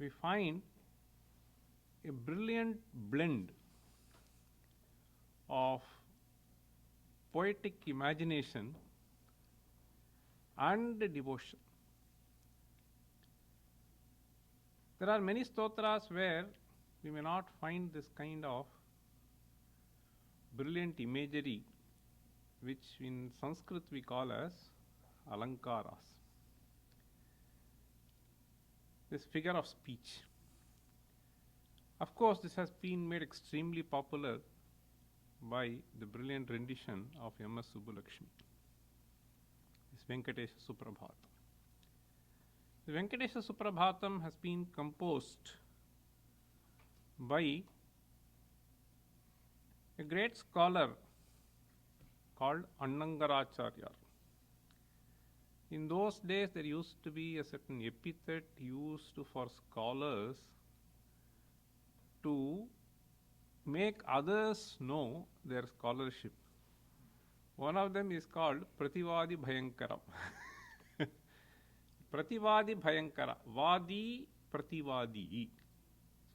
we find a brilliant blend of poetic imagination and devotion. There are many stotras where we may not find this kind of brilliant imagery, which in Sanskrit we call as alankaras, this figure of speech. Of course, this has been made extremely popular by the brilliant rendition of M.S. Subbulakshmi, this Venkatesha Suprabhatham. The Venkatesha Suprabhatham has been composed by a great scholar called Annangaracharya. In those days, there used to be a certain epithet used for scholars to make others know their scholarship. One of them is called Prativadi Bhayankaram. Prativadi Bhayankara, Vadi Prativadi.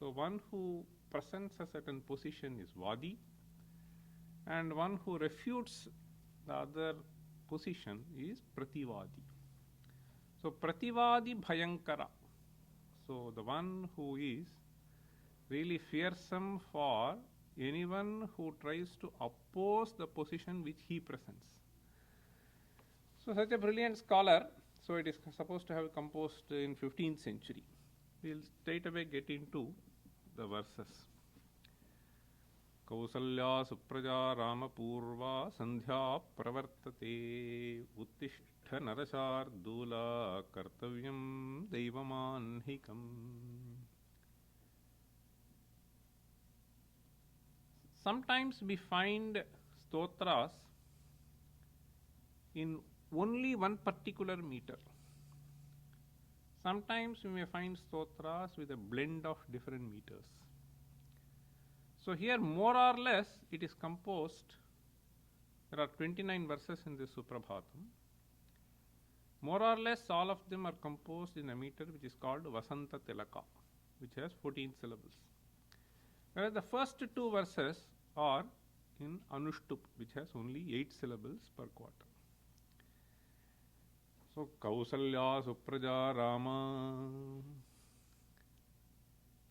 So one who presents a certain position is Vadi, and one who refutes the other position is Prativadi. So Prativadi Bhayankara, so the one who is really fearsome for anyone who tries to oppose the position which he presents. So such a brilliant scholar, so it is supposed to have composed in 15th century. We will straight away get into the verses. Kausalya supraja rama purva sandhya pravartate uttishta narashardula kartavyam daivamanhikam. Sometimes we find stotras in only one particular meter. Sometimes we may find stotras with a blend of different meters. So here more or less it is composed, there are 29 verses in this Suprabhatham. More or less all of them are composed in a meter which is called Vasanta Tilaka, which has 14 syllables. Whereas the first two verses are in Anushtup, which has only 8 syllables per quarter. So Kausalya Supraja Rama.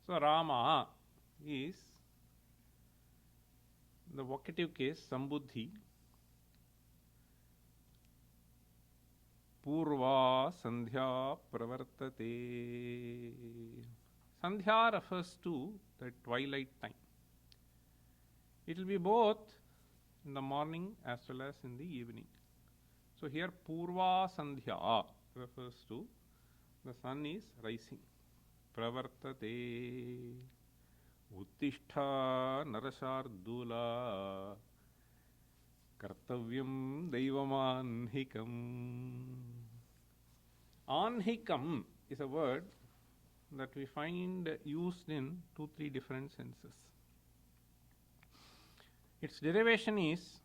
So Rama is the vocative case, Sambuddhi. Purva Sandhya Pravartate. Sandhya refers to the twilight time. It will be both in the morning as well as in the evening. So here Purva Sandhya refers to the sun is rising. Pravartate Uttishta Narashardula Kartavyam Daivamanhikam. Anhikam is a word that we find used in 2-3 different senses. Its derivation is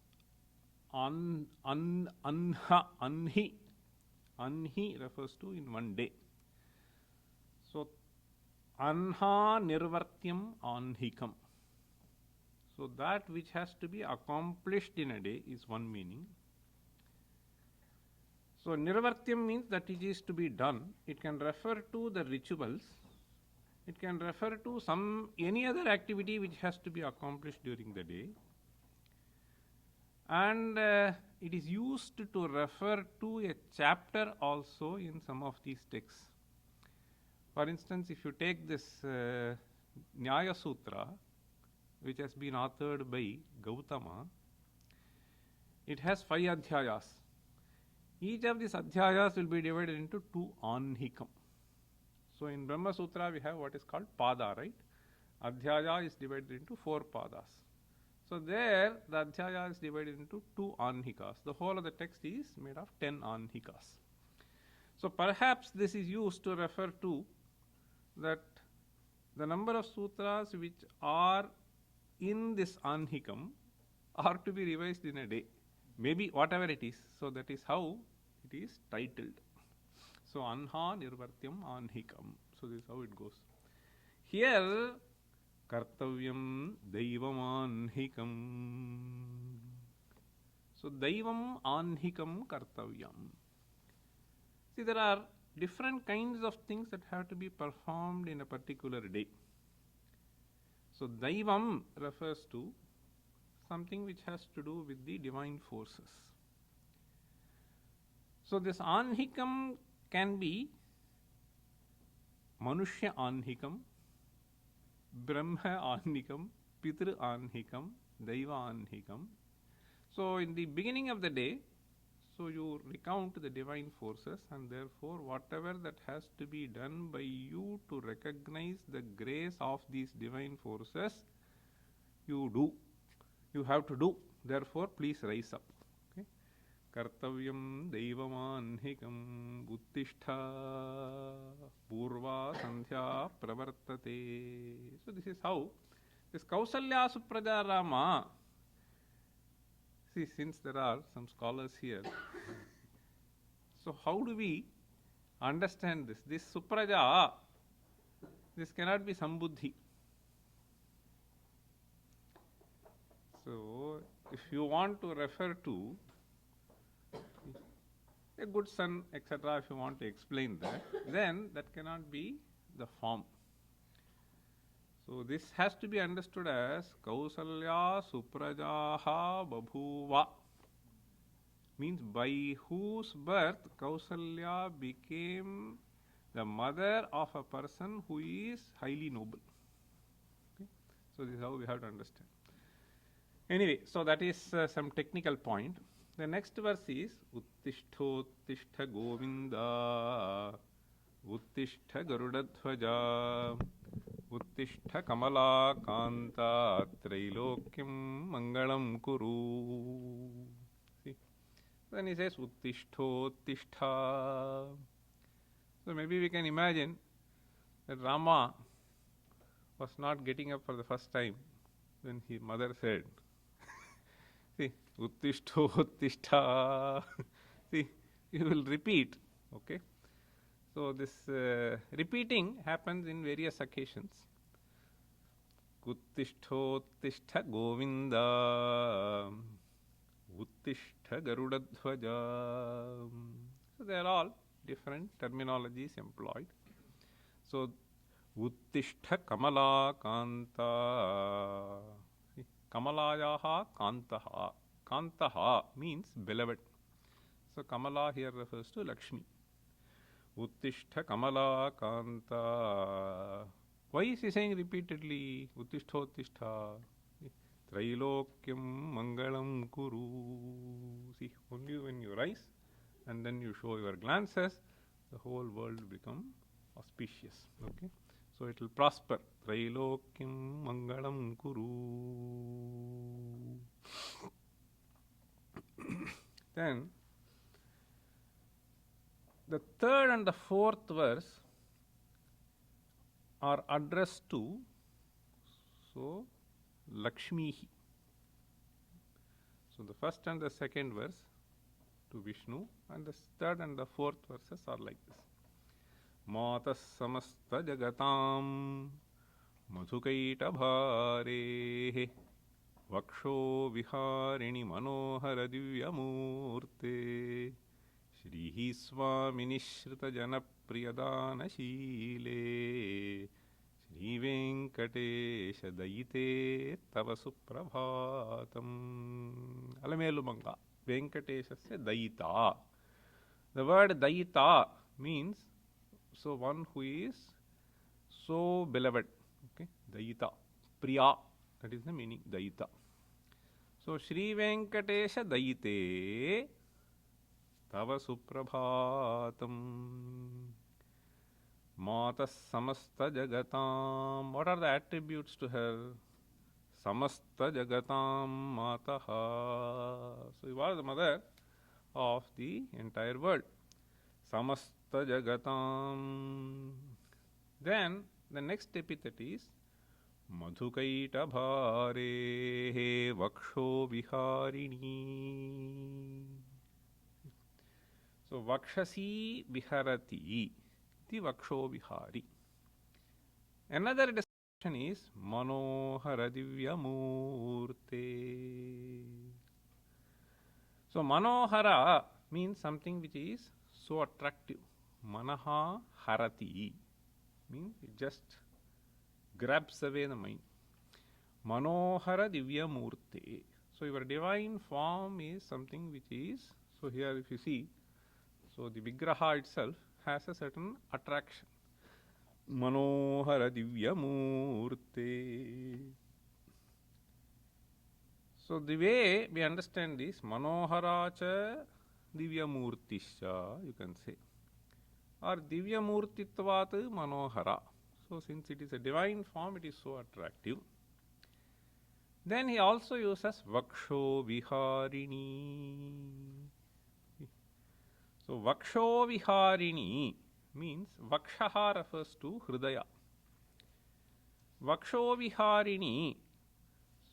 anha, anhi. Anhi refers to in one day. So anha nirvartyam anhikam. So that which has to be accomplished in a day is one meaning. So nirvartyam means that it is to be done. It can refer to the rituals. It can refer to any other activity which has to be accomplished during the day. And it is used to refer to a chapter also in some of these texts. For instance, if you take this Nyaya Sutra, which has been authored by Gautama, it has 5 adhyayas. Each of these adhyayas will be divided into 2 anhikam. So in Brahma Sutra we have what is called pada, right? Adhyaya is divided into 4 padas. So there the adhyaya is divided into 2 anhikas. The whole of the text is made of 10 anhikas. So perhaps this is used to refer to that the number of sutras which are in this anhikam are to be revised in a day. Maybe whatever it is. So that is how it is titled. So anha nirvartyam anhikam. So this is how it goes. Here, kartavyam daivamanhikam. So, daivam anhikam kartavyam. See, there are different kinds of things that have to be performed in a particular day. So, daivam refers to something which has to do with the divine forces. So, this anhikam can be manushya anhikam, brahma anhikam, pitru anhikam, daiva anhikam. So, in the beginning of the day, so you recount the divine forces, and therefore whatever that has to be done by you to recognize the grace of these divine forces, you do. You have to do. Therefore, please rise up. Okay. Kartavyam daivamanhikam uttishtha purva sandhya pravartate. So this is how this Kausalya Supraja Rama. See, since there are some scholars here, so how do we understand this? This Supraja, this cannot be Sambuddhi. So, if you want to refer to a good son, etc., if you want to explain that, then that cannot be the form. So, this has to be understood as Kausalya Suprajaha Babhuva. Means by whose birth Kausalya became the mother of a person who is highly noble. Okay? So, this is how we have to understand. Anyway, so that is some technical point. The next verse is Uttishthottishtha Govinda Uttishhtha Garudadhvaja Uttishhtha Kamala Kanta Trailokyam Mangalam Kuru. See? Then he says Uttishthottishtha. So maybe we can imagine that Rama was not getting up for the first time when his mother said, see, Uttishthottishtha. See, you will repeat. Okay. So this repeating happens in various occasions. Uttishthottishtha Govinda Uttishhtha Garudadhvaja. So they are all different terminologies employed. So Uttishhtha Kamala Kanta. Kamalayaha Kantaha. Kantaha means beloved. So Kamala here refers to Lakshmi. Uttishhtha Kamala Kanta. Why is he saying repeatedly Uttishthottishtha? Trailokyam Mangalam Kuru. See, only when you rise and then you show your glances, the whole world will become auspicious. Okay. So it will prosper. Trailokyam Mangalam Kuru. Then the third and the fourth verse are addressed to Lakshmihi. So the first and the second verse to Vishnu, and the third and the fourth verses are like this. Matas samasta jagatam madhukaita bhare vaksho viharini manohara divyamurte Shrihi swamini shrita janapriyadana shile Shri Venkatesha dayite tava suprabhatham. Alamelumanga Venkateshasya dayita. The word dayita means so one who is so beloved. Okay, dayita, priya, that is the meaning, dayita. So Shri Venkatesha dayite tava suprabhatham. Matas samasta jagatam. What are the attributes to her? Samasta jagatam mataha. So you are the mother of the entire world. Samasta jagatam. Then the next epithet is Madhukaita bhare vaksho viharini. So vakshasi viharati iti vaksho vihari. Another description is Manohara Divyamurte. So Manohara means something which is so attractive. Manaha Harati means it just grabs away the mind. Manohara Divyamurte. So your divine form is something which is, so here if you see, so the Vigraha itself has a certain attraction. Manohara Divyamurte. So the way we understand this, Manohara cha Divyamurtischa, you can say, or Divyamurtitvat Manohara. So since it is a divine form, it is so attractive. Then he also uses Vaksho Viharini. So Vaksho Viharini means Vakshaha refers to Hridaya. Vaksho Viharini.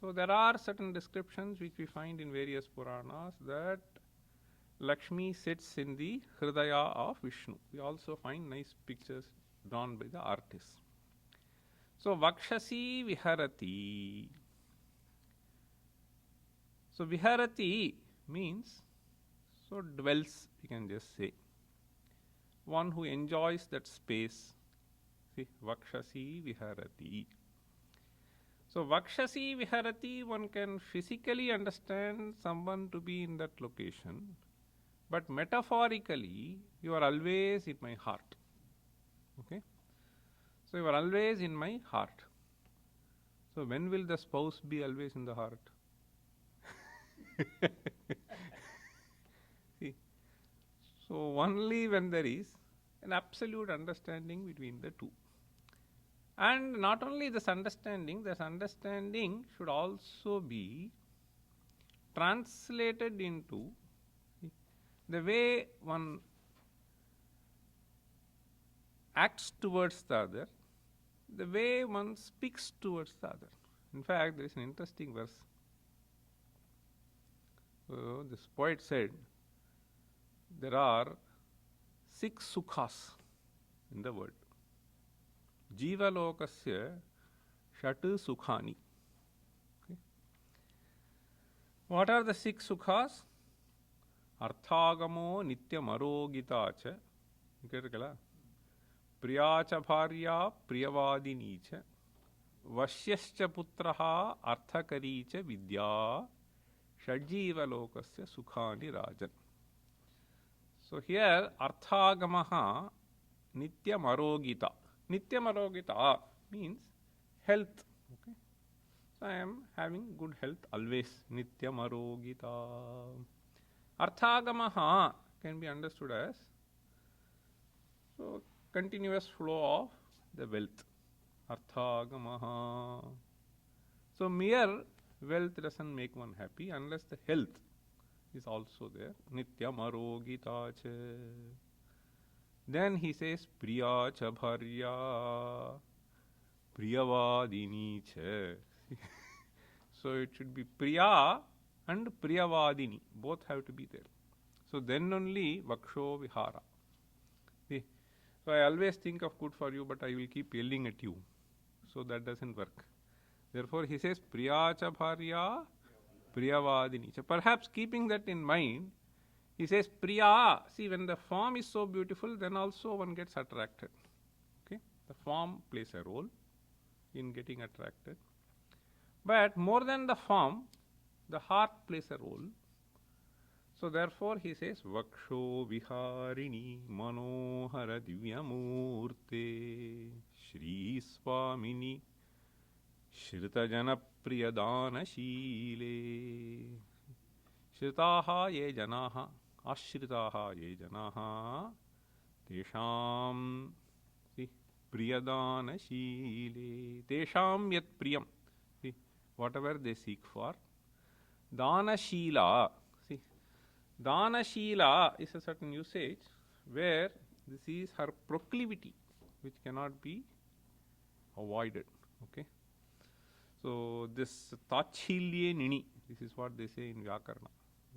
So there are certain descriptions which we find in various Puranas that Lakshmi sits in the Hridaya of Vishnu. We also find nice pictures drawn by the artists. So Vakshasi Viharati. So Viharati means, so dwells, we can just say. One who enjoys that space. See, Vakshasi Viharati. So Vakshasi Viharati, one can physically understand someone to be in that location, but metaphorically, you are always in my heart. Okay? So you are always in my heart. So when will the spouse be always in the heart? See, so only when there is an absolute understanding between the two. And not only this understanding should also be translated into the way one acts towards the other, the way one speaks towards the other. In fact, there is an interesting verse. So this poet said, there are 6 sukhas in the world. Jiva lokasya shat sukhani. Okay. What are the 6 sukhas? Arthagamo nityamaro cha. Priya cha bharya priyavadini cha. Vashyascha putraha arthakari cha vidya. Shadjiva lokasya sukhani rajan. So here arthagamaha nityamarogita. Nityamarogita means health. Okay. So I am having good health always. Nityamarogita. Arthagamaha can be understood as, so, continuous flow of the wealth. Arthagamaha. So mere wealth doesn't make one happy unless the health is also there. Nityamarogita cha. Then he says Priya cha bharya priyavadini cha. So it should be Priya and Priyavadini. Both have to be there. So then only Vaksho Vihara. See? So I always think of good for you, but I will keep yelling at you. So that doesn't work. Therefore he says Priya cha bharya Priyavadini cha. Perhaps keeping that in mind, he says Priya. See, when the form is so beautiful, then also one gets attracted. Okay? The form plays a role in getting attracted. But more than the form, the heart plays a role. So therefore he says Vaksho Viharini Manohara Divyamurte Shri Swamini Shritajana Priyadana Shile. Shritaha ye janaha ashritaha ye janaha tesham priyadana shile tesham yat priyam. See, whatever they seek for. Dana shila. See, dana shila is a certain usage where this is her proclivity which cannot be avoided. Okay. So this tachilye nini, this is what they say in Vyakarna.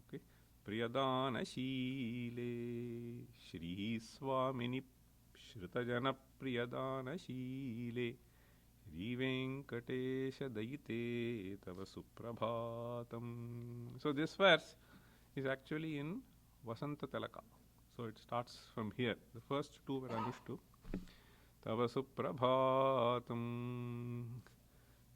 Okay. Priyadana shile Shri Swamini Shritajana Priyadana shile Shri Venkatesha Daite Tava Suprabhatham. So this verse is actually in Vasanta Talaka. So it starts from here. The first two were Anushtu. Tava Suprabhatham.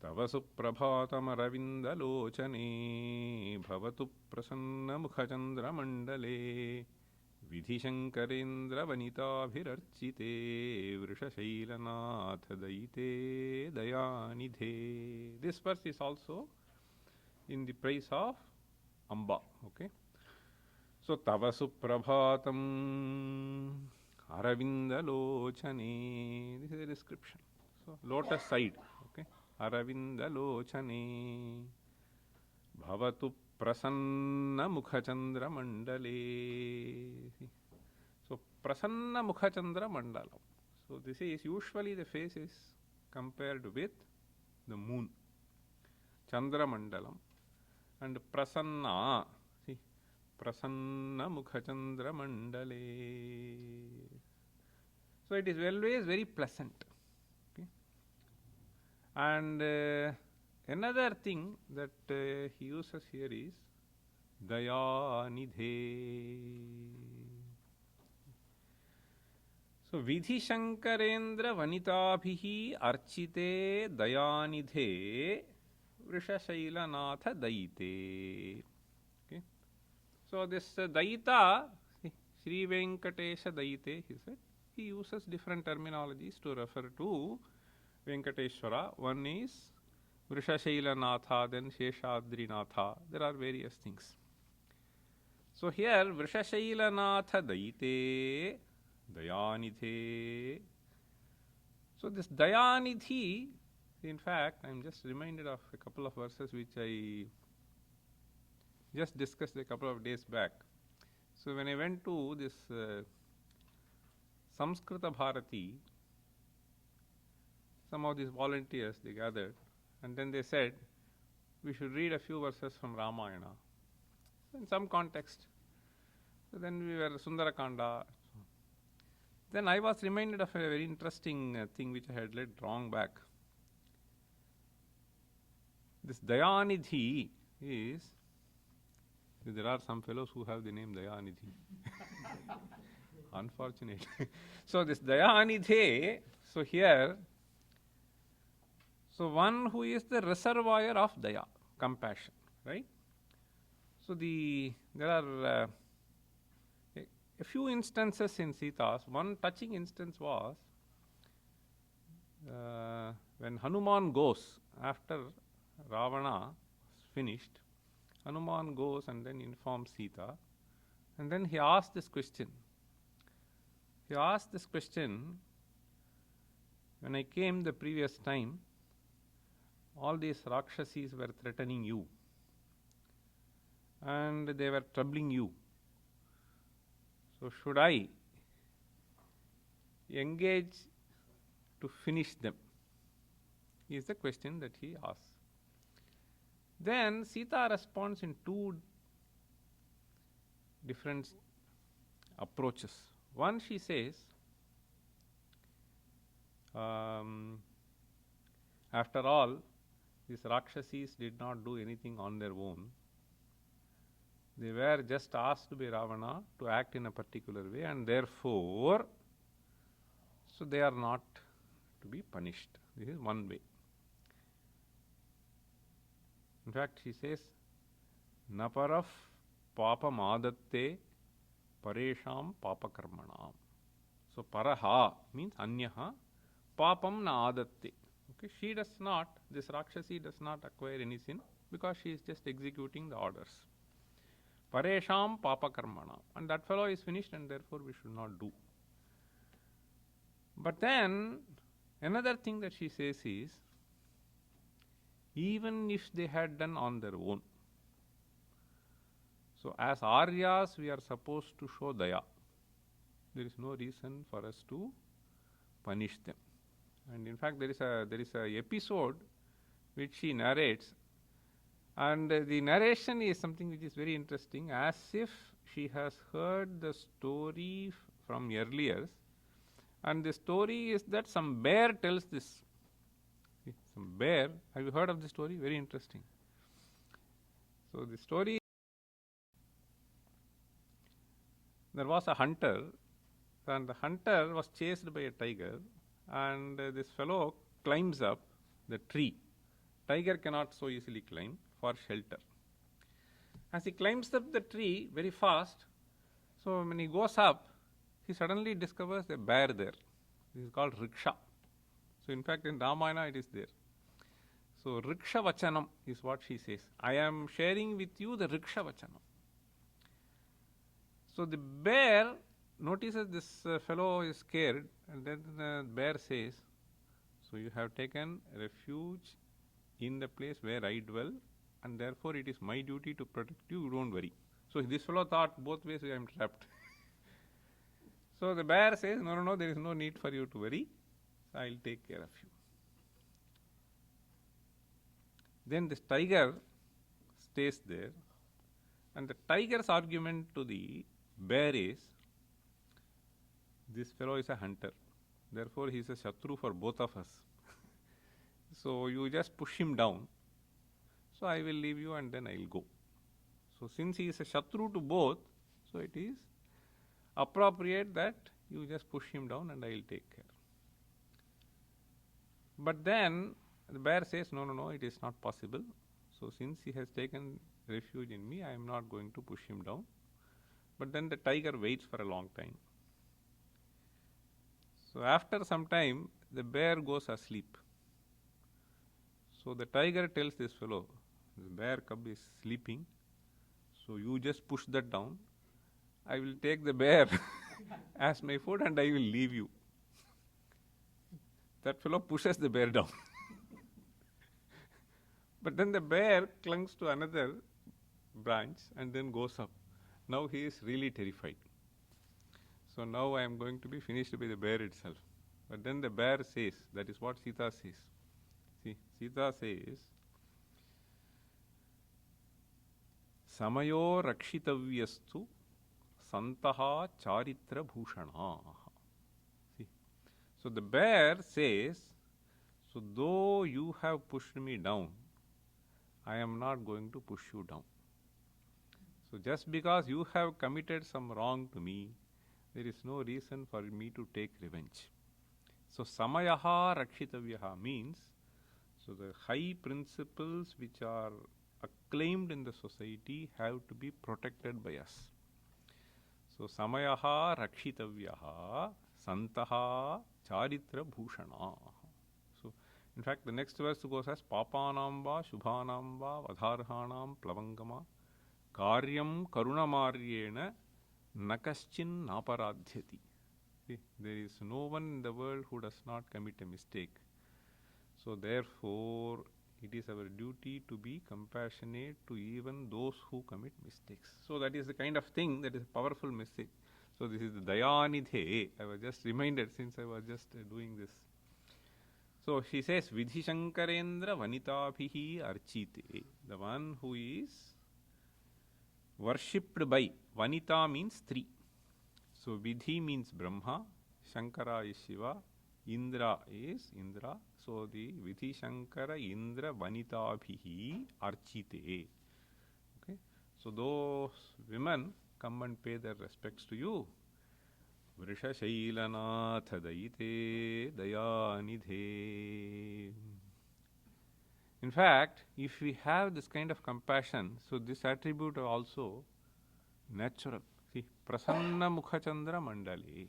Tava Suprabhatam Aravindalochane Bhavatu Prasanna Mukhachandra Mandale Vidhishankarendra Vanita Vrishashailanatha Daite Dayanidhe. This verse is also in the praise of Amba. Okay. So Tava Suprabhatam Aravindalochane. This is a description. So lotus side. Okay. Aravindalochane Bhavatu Prasanna Mukhachandra Mandale. So Prasanna Mukhachandra Mandala. So this is usually the face is compared with the moon. Chandra Mandalam. And Prasanna. See, Prasanna Mukhachandra Mandale. So it is always very pleasant. Okay. And another thing that he uses here is Dayanidhe. So Vidhi Shankarendra Vanitabhihi Archite Dayanidhe Vrishashailanatha Daite. Okay. So this Daita, Sri Venkatesha Daite, he said, he uses different terminologies to refer to Venkateshwara. One is Vrishashailanatha, then Sheshadrinatha. There are various things. So here Vrishashailanatha Daite, Dayanidhe. So this Dayanidhi, in fact, I am just reminded of a couple of verses which I just discussed a couple of days back. So when I went to this Samskrita Bharati, some of these volunteers, they gathered, and then they said, we should read a few verses from Ramayana in some context. So then we were Sundarakanda. Then I was reminded of a very interesting thing which I had read long back. This Dayanidhi is, there are some fellows who have the name Dayanidhi. Unfortunately. So this Dayanidhe, so here, so one who is the reservoir of Daya, compassion, right? So there are a few instances in Sita's. One touching instance was when Hanuman goes after Ravana was finished. Hanuman goes and then informs Sita, and then he asked this question. He asked this question, when I came the previous time, all these Rakshasis were threatening you and they were troubling you. So should I engage to finish them? Is the question that he asks. Then Sita responds in two different approaches. One, she says, after all, these Rakshasis did not do anything on their own. They were just asked by Ravana to act in a particular way, and therefore, so they are not to be punished. This is one way. In fact, she says, Naparaf papam adatte paresham papakarmanam. So paraha means anyaha, papam na adatte. Okay, she does not, this Rakshasi does not acquire any sin because she is just executing the orders. Paresham papakarmanam. And that fellow is finished and therefore we should not do. But then another thing that she says is, even if they had done on their own. So as Aryas, we are supposed to show daya. There is no reason for us to punish them. And in fact, there is a episode which she narrates, and the narration is something which is very interesting, as if she has heard the story from earlier. And the story is that some bear tells this. some bear. Have you heard of the story? Very interesting. So the story, there was a hunter, and the hunter was chased by a tiger, and this fellow climbs up the tree. Tiger cannot so easily climb for shelter. As he climbs up the tree very fast, so when he goes up, he suddenly discovers a bear there. This is called riksha. So in fact in Ramayana it is there. So riksha vachanam is what she says. I am sharing with you the riksha vachanam. So the bear notices this fellow is scared, and then the bear says, so you have taken refuge in the place where I dwell, and therefore it is my duty to protect you, don't worry. So this fellow thought both ways I am trapped. So the bear says, no, there is no need for you to worry. So I will take care of you. Then this tiger stays there, and the tiger's argument to the bear is, this fellow is a hunter, therefore he is a shatru for both of us. So you just push him down, so I will leave you and then I will go. So since he is a shatru to both, so it is appropriate that you just push him down and I will take care. But then the bear says, no, it is not possible. So since he has taken refuge in me, I am not going to push him down. But then the tiger waits for a long time. So after some time, the bear goes asleep. So the tiger tells this fellow, the bear cub is sleeping, so you just push that down. I will take the bear as my food and I will leave you. That fellow pushes the bear down. But then the bear clings to another branch and then goes up. Now he is really terrified. So now I am going to be finished by the bear itself. But then the bear says, that is what Sita says. See, Sita says, Samayo rakshitavyastu santaha charitra bhushana. See, so the bear says, so though you have pushed me down, I am not going to push you down. So just because you have committed some wrong to me, there is no reason for me to take revenge. So samayaha rakshitavyaha means, so the high principles which are acclaimed in the society have to be protected by us. So samayaha rakshitavyaha santaha charitra bhushana. So in fact the next verse goes as papanam va shubhanam va vadharhanam plavangama karyam karunamaryena nakaschin naparadhyati. See, there is no one in the world who does not commit a mistake. So therefore, it is our duty to be compassionate to even those who commit mistakes. So that is the kind of thing that is a powerful message. So this is the Dayanidhe. I was just reminded since I was just doing this. So she says, Vidhi Shankarendra Vanitaabhihi Archite. The one who is worshipped by. Vanita means three. So Vidhi means Brahma, Shankara is Shiva, Indra is Indra. So the Vidhi Shankara Indra Vanitaabhihi Archite. Okay. So those women come and pay their respects to you. Vrisha Shailanath Daite Dayanidhe. In fact, if we have this kind of compassion, so this attribute are also natural. See, Prasanna Mukhachandra Mandali.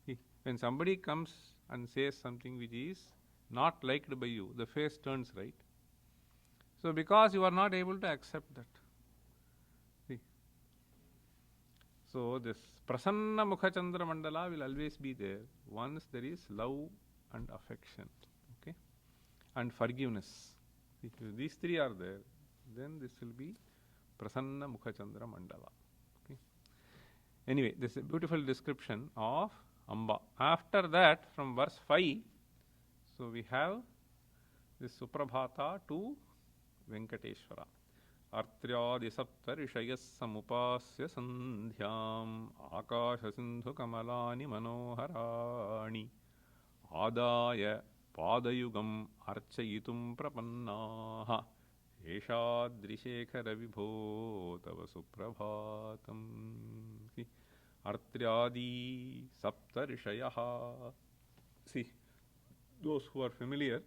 See, when somebody comes and says something which is not liked by you, the face turns right. So because you are not able to accept that. See. So this Prasanna Mukhachandra Mandala will always be there once there is love and affection. Okay? And forgiveness. See, if these three are there, then this will be Prasanna Mukhachandra Mandala. Okay? Anyway, this is a beautiful description of Amba. After that, from verse 5, so we have this Suprabhata to Venkateshwara. Artryadi sapta rishayas samupasya sandhyam akasha sindhu kamalani manoharani adaya Padayugam archayitum prapannaha Eshadrishekhara vibho tava suprabhatam. See, Artryadi saptarishayaha. See, those who are familiar,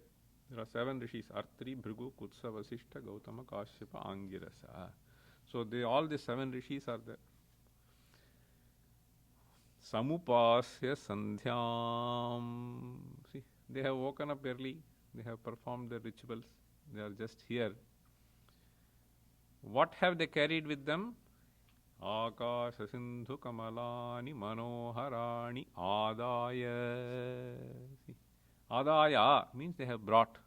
there are 7 rishis: Artri, Bhrigu, Kutsa, Vasishta, Gautama, Kashyapa, Angirasa. So all the 7 rishis are there. Samupasya Sandhyam. See, they have woken up early, they have performed their rituals, they are just here. What have they carried with them? Akasha Sindhu Kamalani Manoharani Adaya. See, Adaya means they have brought.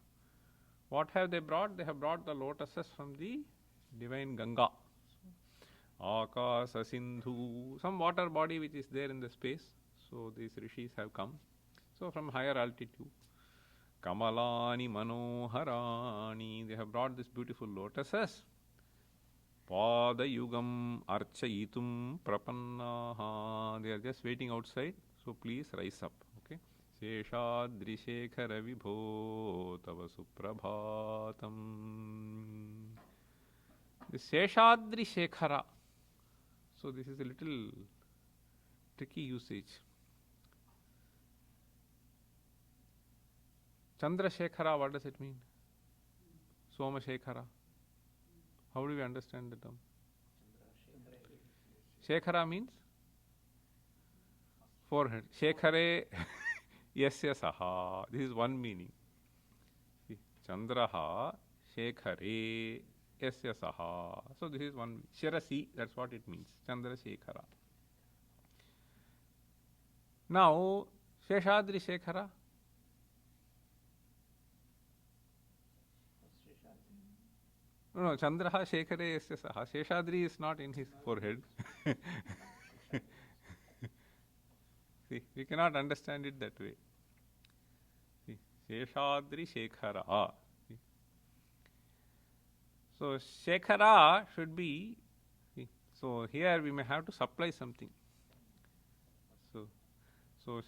What have they brought? They have brought the lotuses from the divine Ganga. Akasa Sindhu, some water body which is there in the space. So these rishis have come. So from higher altitude. Kamalani Manoharani, they have brought this beautiful lotuses. Padayugam archayitum prapannaha, they are just waiting outside. So please rise up. Okay. Sheshadrishekhara vibho tava suprabhatam. The Sheshadrishekhara. So this is a little tricky usage. Chandrasekhara, what does it mean? Somashekhara. How do we understand the term? Shekhara means forehead. Shekhare yasya saha. This is one meaning. See, Chandraha Shekhare yasya saha. So this is one. Shirasi, that's what it means. Chandrasekhara. Now, Sheshadrishekhara. No, Chandraha Shekhare yasya saha. Sheshadri is not in his forehead. See, we cannot understand it that way. See, Sheshadri Shekhara. See. So, Shekhara should be, see, so here we may have to supply something. So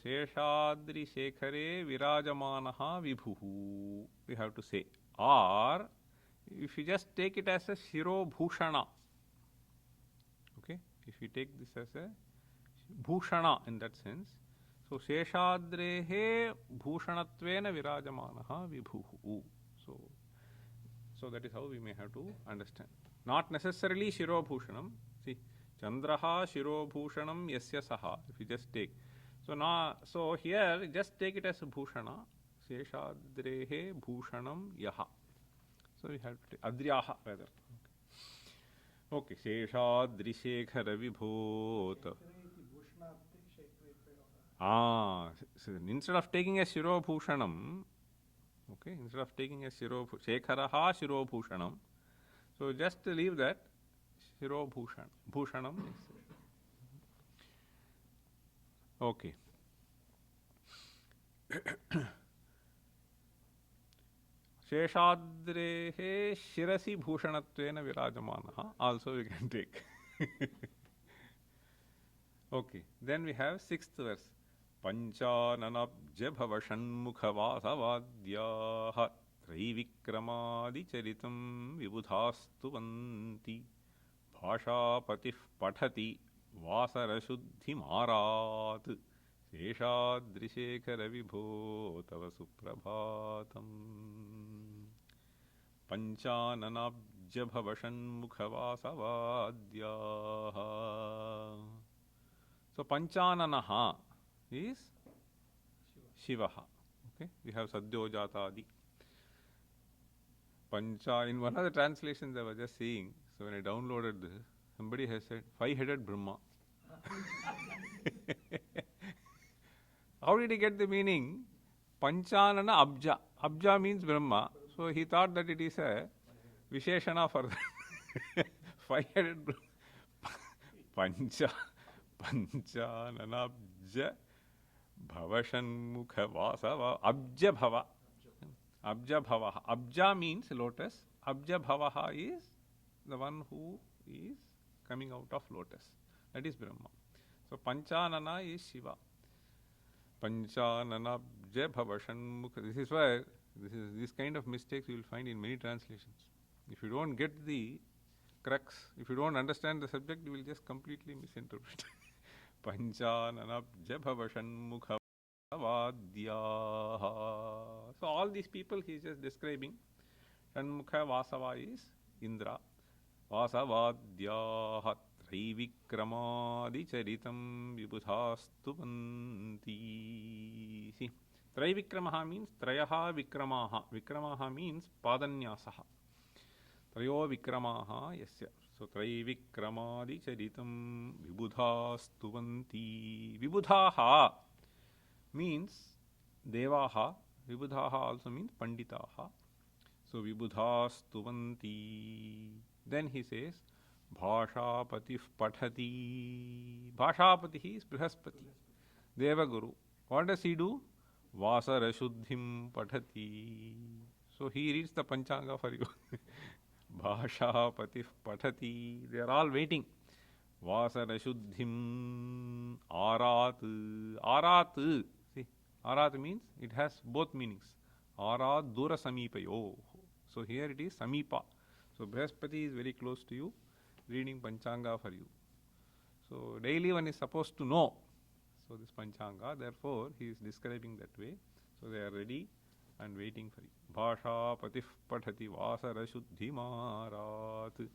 Sheshadri Shekhare Virajamanaha Vibhuhu, we have to say. Or, if you just take it as a Shiro Bhushana, okay, if you take this as a Bhushana in that sense, so Sheshadrehe Bhushanattvena Virajamanaha Vibhuhu. So that is how we may have to understand. Not necessarily Shiro Bhushanam. See, Chandraha Shiro Bhushanam Yasya Saha, if you just take. So here, just take it as a Bhushana. Sheshadrehe Bhushanam Yaha. So we have to take Adryaha rather. Okay. Sheshadrishekhara vibhota. So instead of taking a Shiro Bhushanam, okay, instead of taking a Shiro Shekharaha Shiro Bhushanam, so just leave that Shiro Bhushanam. Okay. Sheshadrehe Shirasi Bhushanattvena Virajamanaha also we can take. Okay, then we have 6th verse. Panchananabja bhavashanmukhavasavadyaha Traivikramadi-charitam vibudhastuvanti Bhashapatif pathati Vasarashuddhimarat Sheshadrishekhara vibho tava suprabhatam. Panchananabja bhavashanmukhavasavadyaha. So Panchananaha is Shivaha. Okay, we have Sadyojatadi. Pancha, in one of the translations I was just seeing, so when I downloaded this, somebody has said 5-headed Brahma. How did he get the meaning? Panchanana Abja. Abja means Brahma. So he thought that it is a Visheshana for that. 5-headed Brahma. Panchananabja Bhavashanmukha Vasava Abja Bhava. Abja Bhavaha. Abja means lotus. Abja Bhavaha is the one who is coming out of lotus. That is Brahma. So Panchanana is Shiva. Panchananabja bhavashanmukha. This is why this kind of mistakes you will find in many translations. If you don't get the crux, if you don't understand the subject, you will just completely misinterpret. Panchananabja bhavashanmukha vadyaha. So all these people he is just describing. Shanmukha Vasava is Indra. Vasavadyaha Traivikramadi vibudhastuvanti. See, Traivikramaha means Trayaha Vikramaha. Vikramaha means Padanyasaha. Trayo Vikramaha yasya. So Traivikramadi vibudhastuvanti. Vibudhaha means Devaha. Vibudhaha also means Panditaha. So vibudhastuvanti. Then he says Bhashapatif Pathati. Bhashapati is Brihaspati, Devaguru. What does he do? Vasarashuddhim Pathati. So he reads the Panchanga for you. Bhashapatif Pathati. They are all waiting. Vasarashuddhim Arat. Arat. See, Arat means it has both meanings. Arat Dura Samipayo. So here it is Samipa. So Brihaspati is very close to you, reading Panchanga for you. So daily one is supposed to know. So this Panchanga, therefore he is describing that way. So they are ready and waiting for you. Bhasha patif pathati vasara shuddhi marat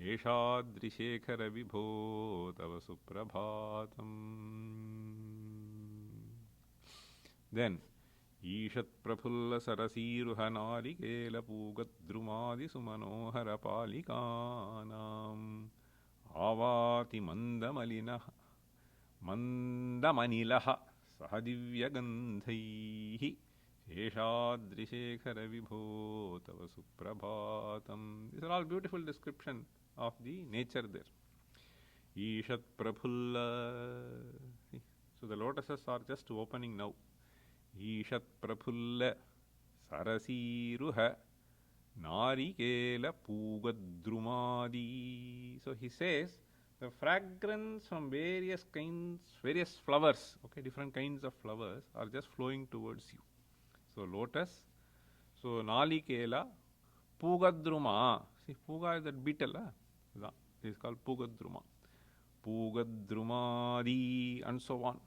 Sheshadrishekhara vibho tava suprabhatham. Then Ishat prafulla sarasiruha narikela pugadrumadi sumanohara palikanam avati mandamanilaha sahadivyagandhaihi Sheshadrishekhara vibho tava suprabhatam. These are all beautiful description of the nature there. Ishat prafulla. So the lotuses are just opening now. Ishat prafulla sarasiruha narikela pugadrumadi. So he says the fragrance from various flowers, okay, different kinds of flowers are just flowing towards you. So lotus, so nalikela, pugadruma. See, puga is that beetle, it is called pugadruma. Pugadrumadi and so on.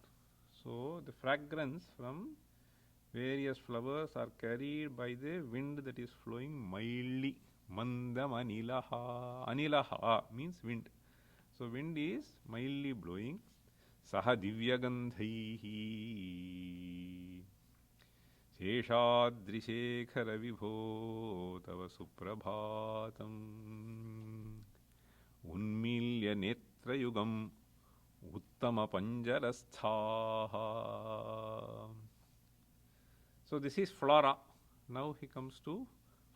So the fragrance from various flowers are carried by the wind that is flowing mildly. Mandam anilaha. Anilaha means wind. So wind is mildly blowing. Saha divyagandhaihi. Sheshadrishekhara vibho tava suprabhatam. Unmilya netrayugam uttama panjarasthaha. So this is flora. Now he comes to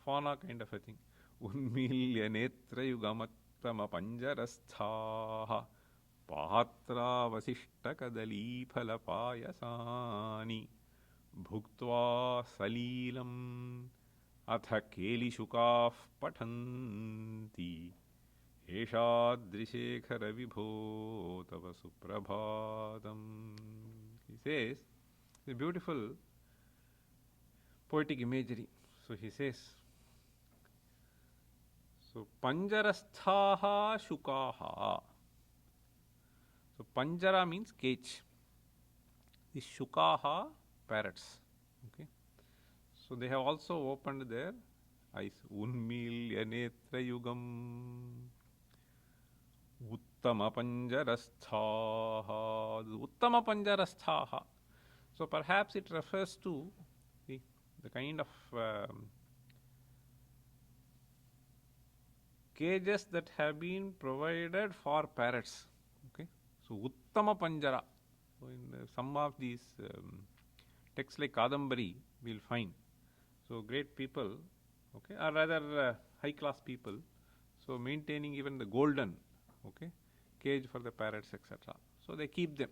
fauna kind of a thing. Unmilya netrayugam uttama panjarasthaha patra vasishta kadali phala payasani bhuktva salilam atha kelishukaf pathanti Eshadrishekhara vibho tava suprabhatam. He says, the beautiful poetic imagery. So he says, so panjarasthaha shukaha. So panjara means cage. The shukaha, parrots. Okay. So they have also opened their eyes. Unmilya netrayugam uttama panjarasthaha. Uttama panjarasthaha. So perhaps it refers to the kind of cages that have been provided for parrots. Okay. So uttama panjara. So in some of these texts like Kadambari we will find. So great people, okay, or rather high class people, so maintaining even the golden, okay, cage for the parrots, etc. So they keep them.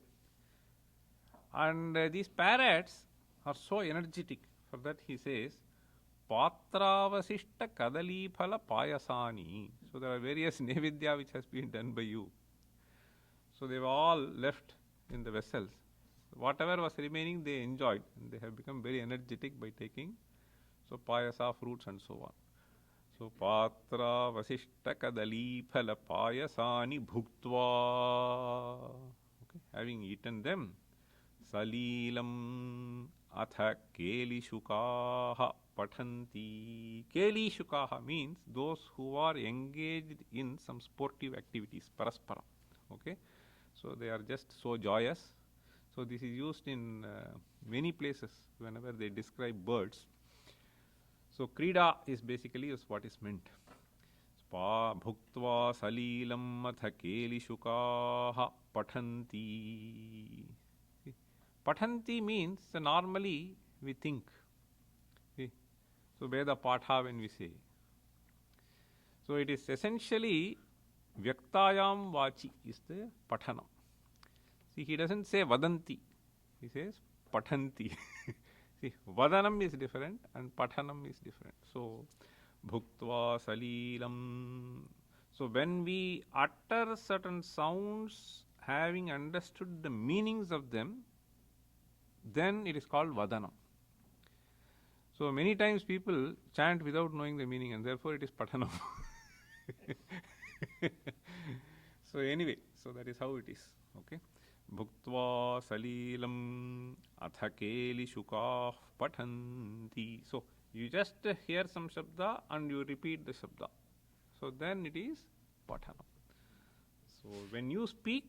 And these parrots are so energetic. For that he says, Patravasishta kadali phala payasani. So there are various nevidya which has been done by you. So they were all left in the vessels. Whatever was remaining, they enjoyed. And they have become very energetic by taking so payasa, fruits and so on. So patra vasishta kadali phala payasani bhuktva. Okay, having eaten them, salilam atha kelishukaha pathanti. Kelishukaha means those who are engaged in some sportive activities, parasparam. Okay, so they are just so joyous. So this is used in many places whenever they describe birds. So krida is basically is what is meant. Spa bhuktva salilam atha kelishukaha pathanti. Pathanti means normally we think. So Veda Patha when we say. So it is essentially Vyaktayam Vachi is the Pathanam. See, he doesn't say Vadanti. He says Pathanti. See, Vadanam is different and Pathanam is different. So Bhuktva Salilam. So when we utter certain sounds having understood the meanings of them, then it is called Vadanam. So many times people chant without knowing the meaning and therefore it is Pathanam. So anyway, so that is how it is. Okay. Bhuktva salilam athakeli shukah pathanti. So you just hear some shabda and you repeat the shabda. So then it is Pathanam. So when you speak,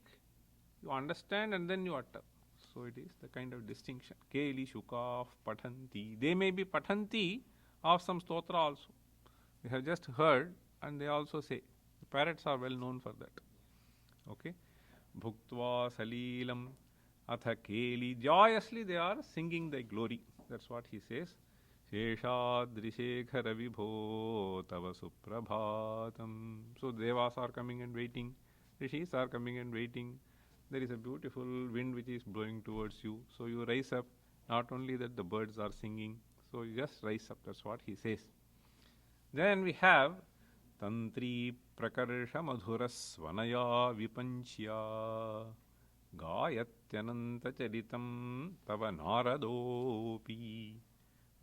you understand and then you utter. So it is the kind of distinction. Keli shukah pathanti. They may be pathanti of some stotra also. They have just heard and they also say. The parrots are well known for that. Okay. Bhuktva salilam atha keli. Joyously they are singing thy glory. That's what he says. Sheshadrishekhara vibho tava suprabhatham. So devas are coming and waiting. Rishis are coming and waiting. There is a beautiful wind which is blowing towards you. So you rise up. Not only that the birds are singing. So you just rise up. That's what he says. Then we have Tantri prakarsha madhurasvanaya vipanchya gayatyananta charitam tava naradopi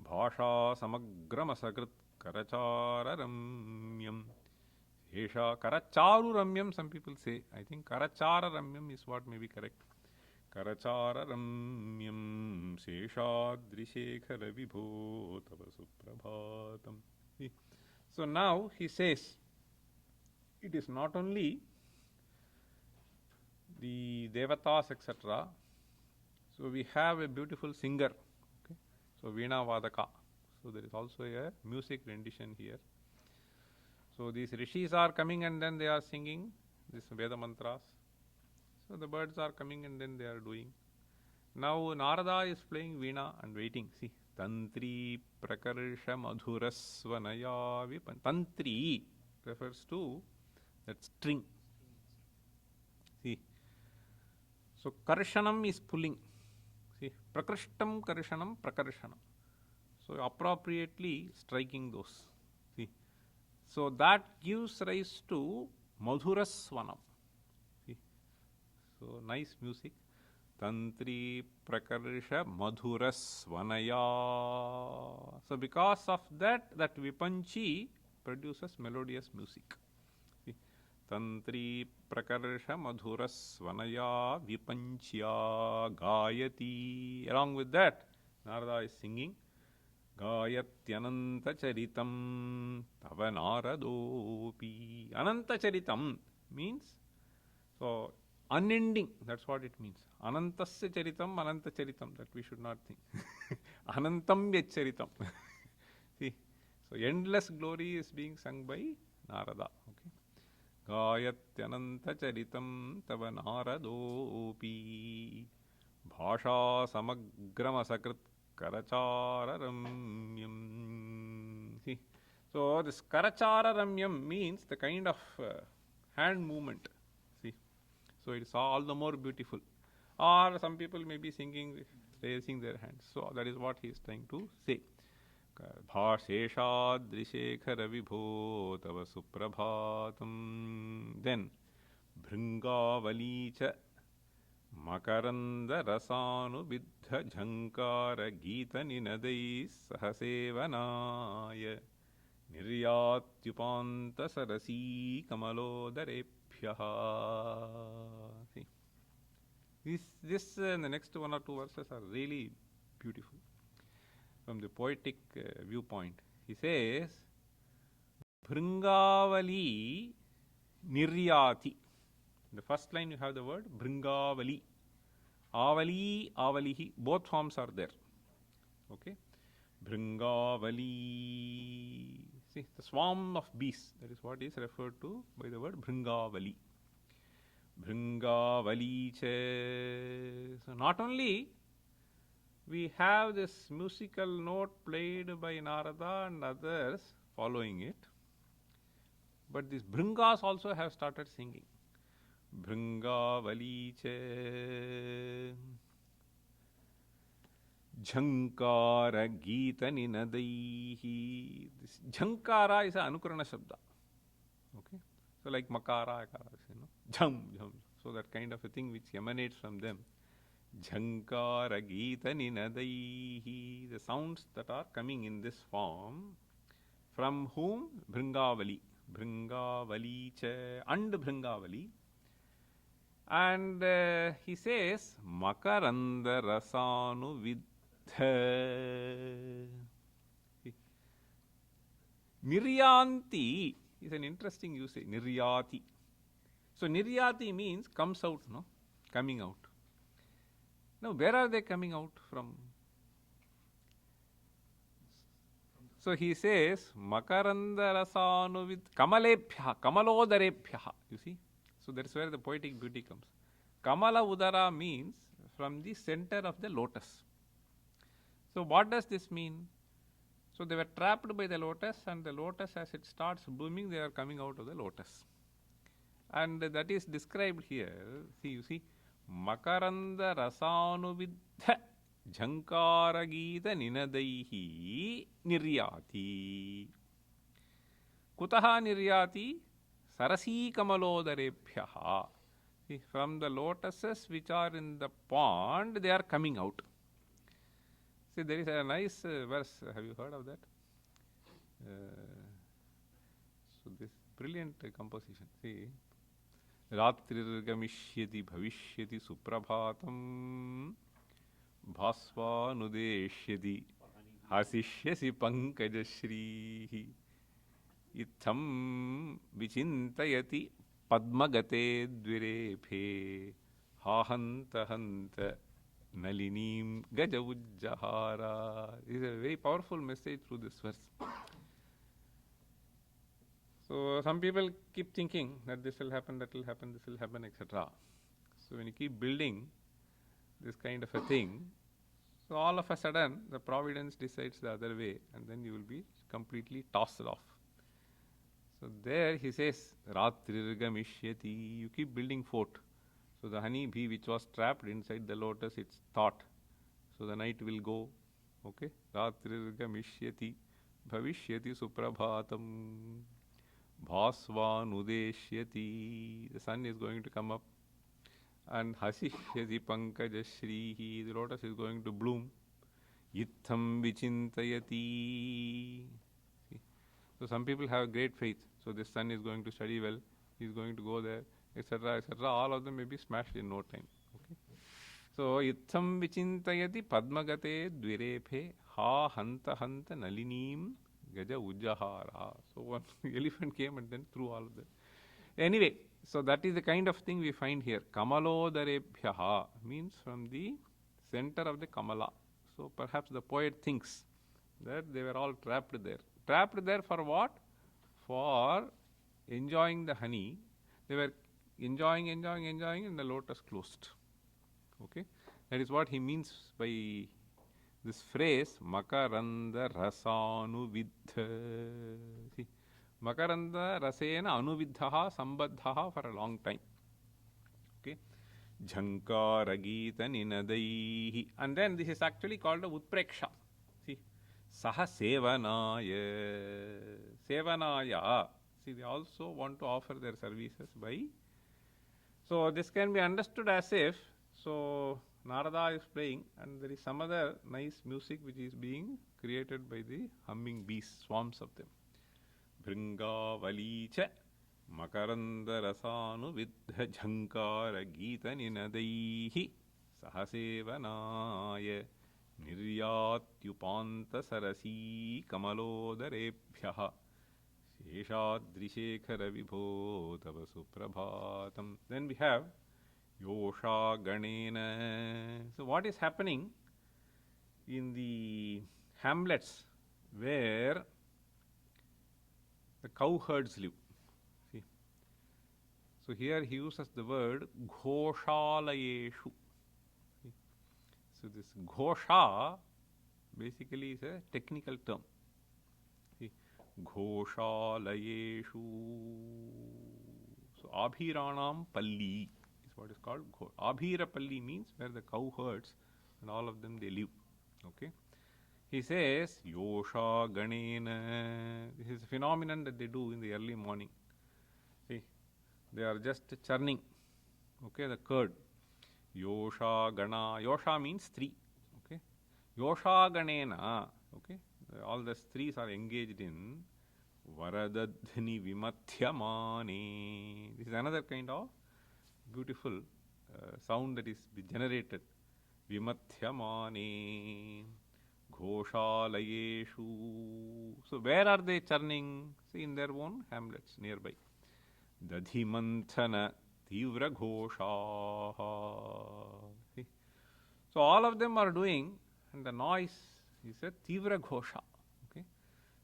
bhasha samagramasakrit karachararamyam. Esha karacharuramyam, some people say. I think karachararamyam is what may be correct. Karachararamyam seshadrishekhara vibho tava suprabhatam. So now he says, it is not only the devatas, etc. So we have a beautiful singer. Okay? So Veena Vadaka. So there is also a music rendition here. So these rishis are coming and then they are singing these Veda mantras. So the birds are coming and then they are doing. Now Narada is playing Veena and waiting. See, Tantri prakarsha madhurasvanaya vipan. Tantri refers to that string. See, so karshanam is pulling. See, prakrishtam karshanam prakarshanam. So appropriately striking those. See, so that gives rise to madhurasvanam. See, so nice music. Tantri prakarsha madhurasvanaya. So because of that, that vipanchi produces melodious music. See? Tantri prakarsha madhurasvanaya vipanchya gayati. Along with that, Narada is singing Gayatyananta charitam tava naradopi. Ananta charitam means, so unending, that's what it means. Anantasya charitam, ananta charitam, that we should not think. Anantam yacharitam. See, so endless glory is being sung by Narada. Okay. Gayatyananta charitam tava naradopi bhasha samagramasakrit karachararamyam. See, so this karachararamyam means the kind of hand movement. See, so it's all the more beautiful. Or some people may be singing, raising their hands. So that is what he is trying to say. Bhasheshadrishekhara vibho tava suprabhatam. Then Bhringavalicha Makaranda rasanu vidha jhankara geeta ninadai sahasevanaya Niryatyupanta sarasi kamalodarepyaha. See, this and the next one or two verses are really beautiful from the poetic viewpoint. He says, Bhringavali Niryati. In the first line you have the word Bhringavali. Avali, Avalihi, both forms are there. Okay? Bhringavali. See, the swarm of bees, that is what is referred to by the word Bhringavali. Bhringavali che. So not only we have this musical note played by Narada and others following it, but these Bhringas also have started singing. Bhringavali che. Jhankara Geeta Ninadaihi. This Jhankara is an Anukarana Shabda. Okay? So like Makara, Akara, Jham, Jham. So that kind of a thing which emanates from them. Jhankara Geeta Ninadaihi. The sounds that are coming in this form. From whom? Bhringavali. Bhringavali cha. And Bhringavali. And he says, Makaranda Rasanu Vid. Niryanti is an interesting usage. Niryati. So Niryati means comes out, no? Coming out. Now where are they coming out from? So he says, Makaranda rasanu vid kamalepyaha, kamalodarepyaha. You see? So that's where the poetic beauty comes. Kamala udara means from the center of the lotus. So what does this mean? So they were trapped by the lotus, and the lotus, as it starts blooming, they are coming out of the lotus. And that is described here. See, you see, Makaranda rasanuvidha jhankara geeta ninadaihi niryati. Kutaha niryati? Sarasi kamalodarepyaha. See, from the lotuses which are in the pond, they are coming out. See, there is a nice verse. Have you heard of that? So this brilliant composition. See, Ratrirgamishyati bhavishyati suprabhatham bhasva nudeshyati hasishyasi pankajashrihi itham vichintayati padmagate dvirephe hahanta hanta Nalinim Gajavujjahara. This is a very powerful message through this verse. So some people keep thinking that this will happen, that will happen, this will happen, etc. So when you keep building this kind of a thing, so all of a sudden the providence decides the other way, and then you will be completely tossed off. So there he says, Ratrirgamishyati, you keep building fort. So the honey bee which was trapped inside the lotus, it's thought. So the night will go. Okay? Ratrirgamishyati bhavishyati suprabhatam bhasva nudeshyati. The sun is going to come up. And hasishyati pankajashrihi. The lotus is going to bloom. Itham vichintayati. See? So some people have great faith. So this son is going to study well. He is going to go there, etc., etc. All of them may be smashed in no time. Okay? So, itham vichintayati padmagate dvirephe ha hanta hanta nalineem gaja ujjahara. So, one elephant came and then threw all of them. Anyway, so that is the kind of thing we find here. Kamalodarepyaha means from the center of the Kamala. So, perhaps the poet thinks that they were all trapped there. Trapped there for what? For enjoying the honey. They were enjoying, and the lotus closed. Okay? That is what he means by this phrase, Makaranda rasanu vidha. See, Makaranda rasena anuvidhaha sambaddhaha for a long time. Okay? Jhankara geeta ninadaihi. And then this is actually called a utpreksha. See, saha sevanaya. Sevanaya. See, they also want to offer their services by. So this can be understood as if, So Narada is playing, and there is some other nice music which is being created by the humming bees, swarms of them. Bhringavalicha Makarandarasanு Vidha Jhankara Geeta Ninadaihi Sahasevanaya Niryatyupanta Sarasi Kamalodarebhyaha Sheshadrishekhara Vibho Tava Suprabhatham. Then we have Yosha Ganena. So what is happening in the hamlets where the cowherds live? See. So here he uses the word Ghoshalayeshu. See. So this Ghosha basically is a technical term. See. Ghoshalayeshu. So Abhiranam Palli is what is called Abhira Palli, means where the cowherds and all of them they live. Okay. He says, Yosha Ganena. This is a phenomenon that they do in the early morning. See, they are just churning, okay, the curd. Yosha Gana. Yosha means three. Okay. Yosha Ganena. Okay. All the threes are engaged in Varadadhani Vimathyamane. This is another kind of beautiful sound that is generated. Vimathyamane. Ghoshalayeshu. So where are they churning? See, in their own hamlets nearby. Dadhimanthana Tivra Ghoshaha. See? So all of them are doing, and the noise is a Tivra Ghosha. Okay?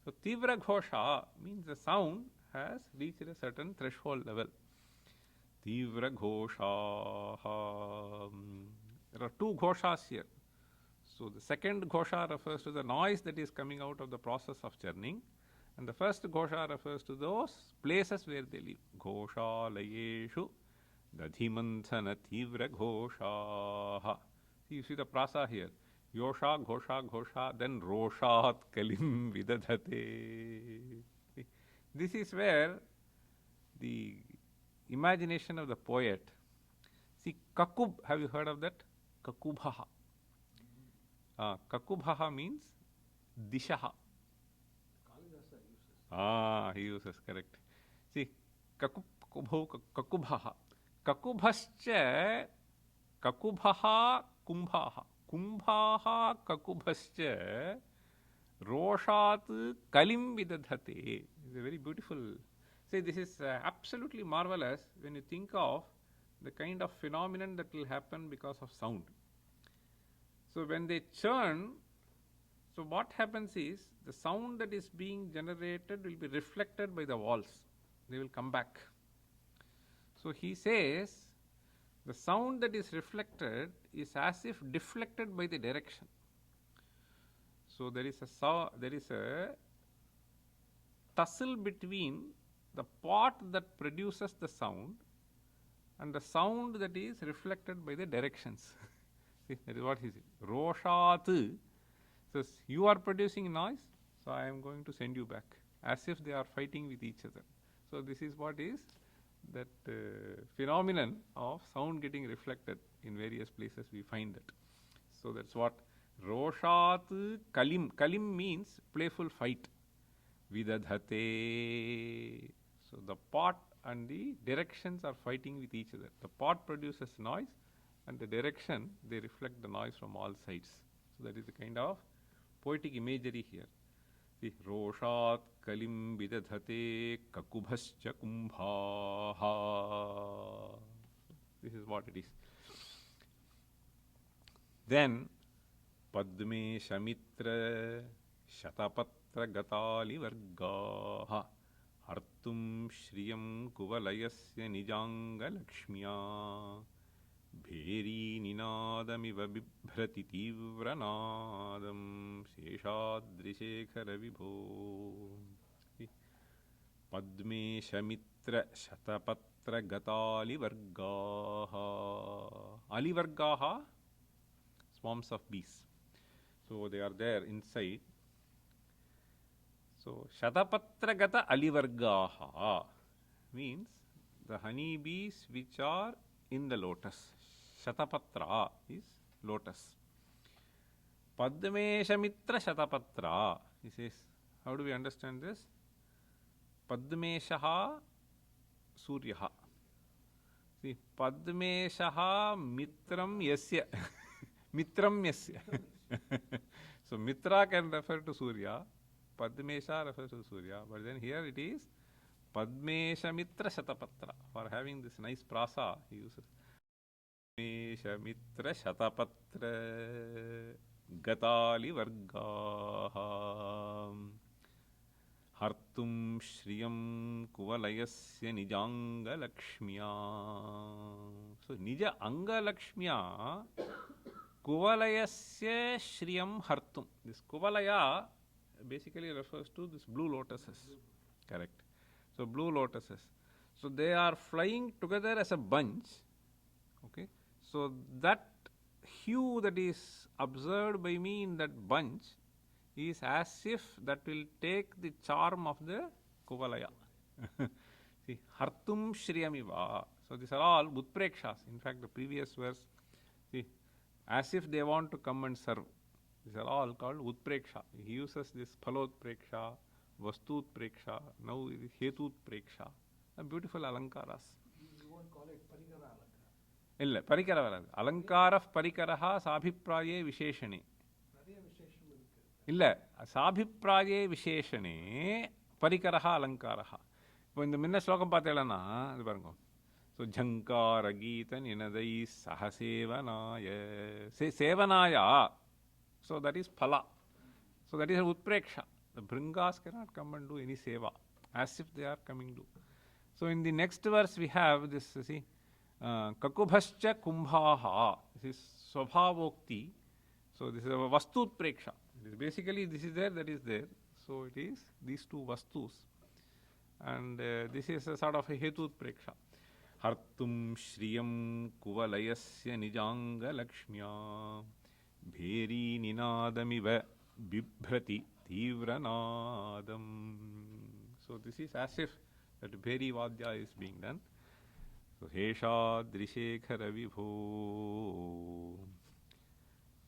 So Tivra Ghosha means the sound has reached a certain threshold level. Tivra Ghosha. There are two Ghoshas here. So the second Ghosha refers to the noise that is coming out of the process of churning, and the first Ghosha refers to those places where they live. Ghoshalayeshu Dadhimanthana Tivra Ghosha. See, you see the prasa here. Yosha, Ghosha, Ghosha, then Roshat Kalim Vidadhate. This is where the imagination of the poet. See, Kakub, have you heard of that? Kakubhaha. Kakubhaha means Dishaha. He uses, correct. See, Kakubhaha. Kakubhascha Kakubhaha Kumbhaha. Kumbhaha Kakubhascha Roshat Kalim Vidadhate. It's a very beautiful. See, this is absolutely marvelous when you think of the kind of phenomenon that will happen because of sound. So when they churn, so what happens is the sound that is being generated will be reflected by the walls. They will come back. So he says the sound that is reflected is as if deflected by the direction. So there is a tussle between the pot that produces the sound and the sound that is reflected by the directions. See, that is what he said. Roshat. So you are producing noise, so I am going to send you back. As if they are fighting with each other. So this is what is that phenomenon of sound getting reflected in various places. We find that. So that's what Roshat Kalim. Kalim means playful fight. Vidadhate. So the pot and the directions are fighting with each other. The pot produces noise, and the direction, they reflect the noise from all sides. So that is the kind of poetic imagery here. See, Roshat Kalim Vidadhate Kakubhascha Kumbhaha. This is what it is. Then Padme Shamitra Shatapatra Gatali Vargaha Artum Shriyam Kuvalayasya Nijanga Lakshmiya Bheri Ninadamiva Bibhrati Tivranadam Sheshadrishekhara Vibho. Padme Shamitra Shatapatra Gatali Vargaha. Ali Vargaha, swarms of bees. So they are there inside. So Shatapatra Gata Alivargaha means the honey bees which are in the lotus. Shatapatra is lotus. Padmesha Mitra Shatapatra. He says, how do we understand this? Padmeshaha Suryaha. See, Padmeshaha Mitram Yasya. Mitram Yasya. So Mitra can refer to Surya, Padmesha refers to Surya, but then here it is Padmesha Mitra Shatapatra. For having this nice prasa, he uses Padmesha Mitra Shatapatra Gatali Vargaha Hartum Shriyam Kuvalayasya Nijanga Lakshmiya. So Nija Anga Lakshmiya Kuvalayasya Shriyam Hartum. This Kuvalaya basically refers to this blue lotuses. Correct. So blue lotuses. So they are flying together as a bunch. Okay. So that hue that is observed by me in that bunch is as if that will take the charm of the Kuvalaya. See, Hartum Shriyamiva. So these are all Utprekshas. In fact, the previous verse, see, as if they want to come and serve. These are all called Utpreksha. He uses this Phalotpreksha, Vastutpreksha, now it is Hetutpreksha. Beautiful alankaras. You won't call it Parikara Alankara. Illa, Parikara varadu. Alankarah Parikaraha Sabhipraye Visheshane. Illa, Sabhipraye Visheshane Parikaraha Alankaraha. இப்போ இந்த முன்ன ஸ்லோகம் பார்த்தேன்னா இது பாருங்க. So Jhankara Geeta Ninadai Sahasevanaya. Sevanaya. So that is Phala. So that is Utpreksha. The Bringas cannot come and do any seva as if they are coming to. So in the next verse we have this, see, Kakubhascha Kumbhaha. This is Swabhavokti. So this is a Vastutpreksha. It is basically this is there, that is there. So it is these two Vastus. And this is a sort of a Hetutpreksha. Hartum Shriyam Kuvalayasya Nijanga Lakshmiya Bheri Ninadamiva Bibhrati Tivranadam. So this is as if that Bheri Vadya is being done. So Heshadrishekhara Vibho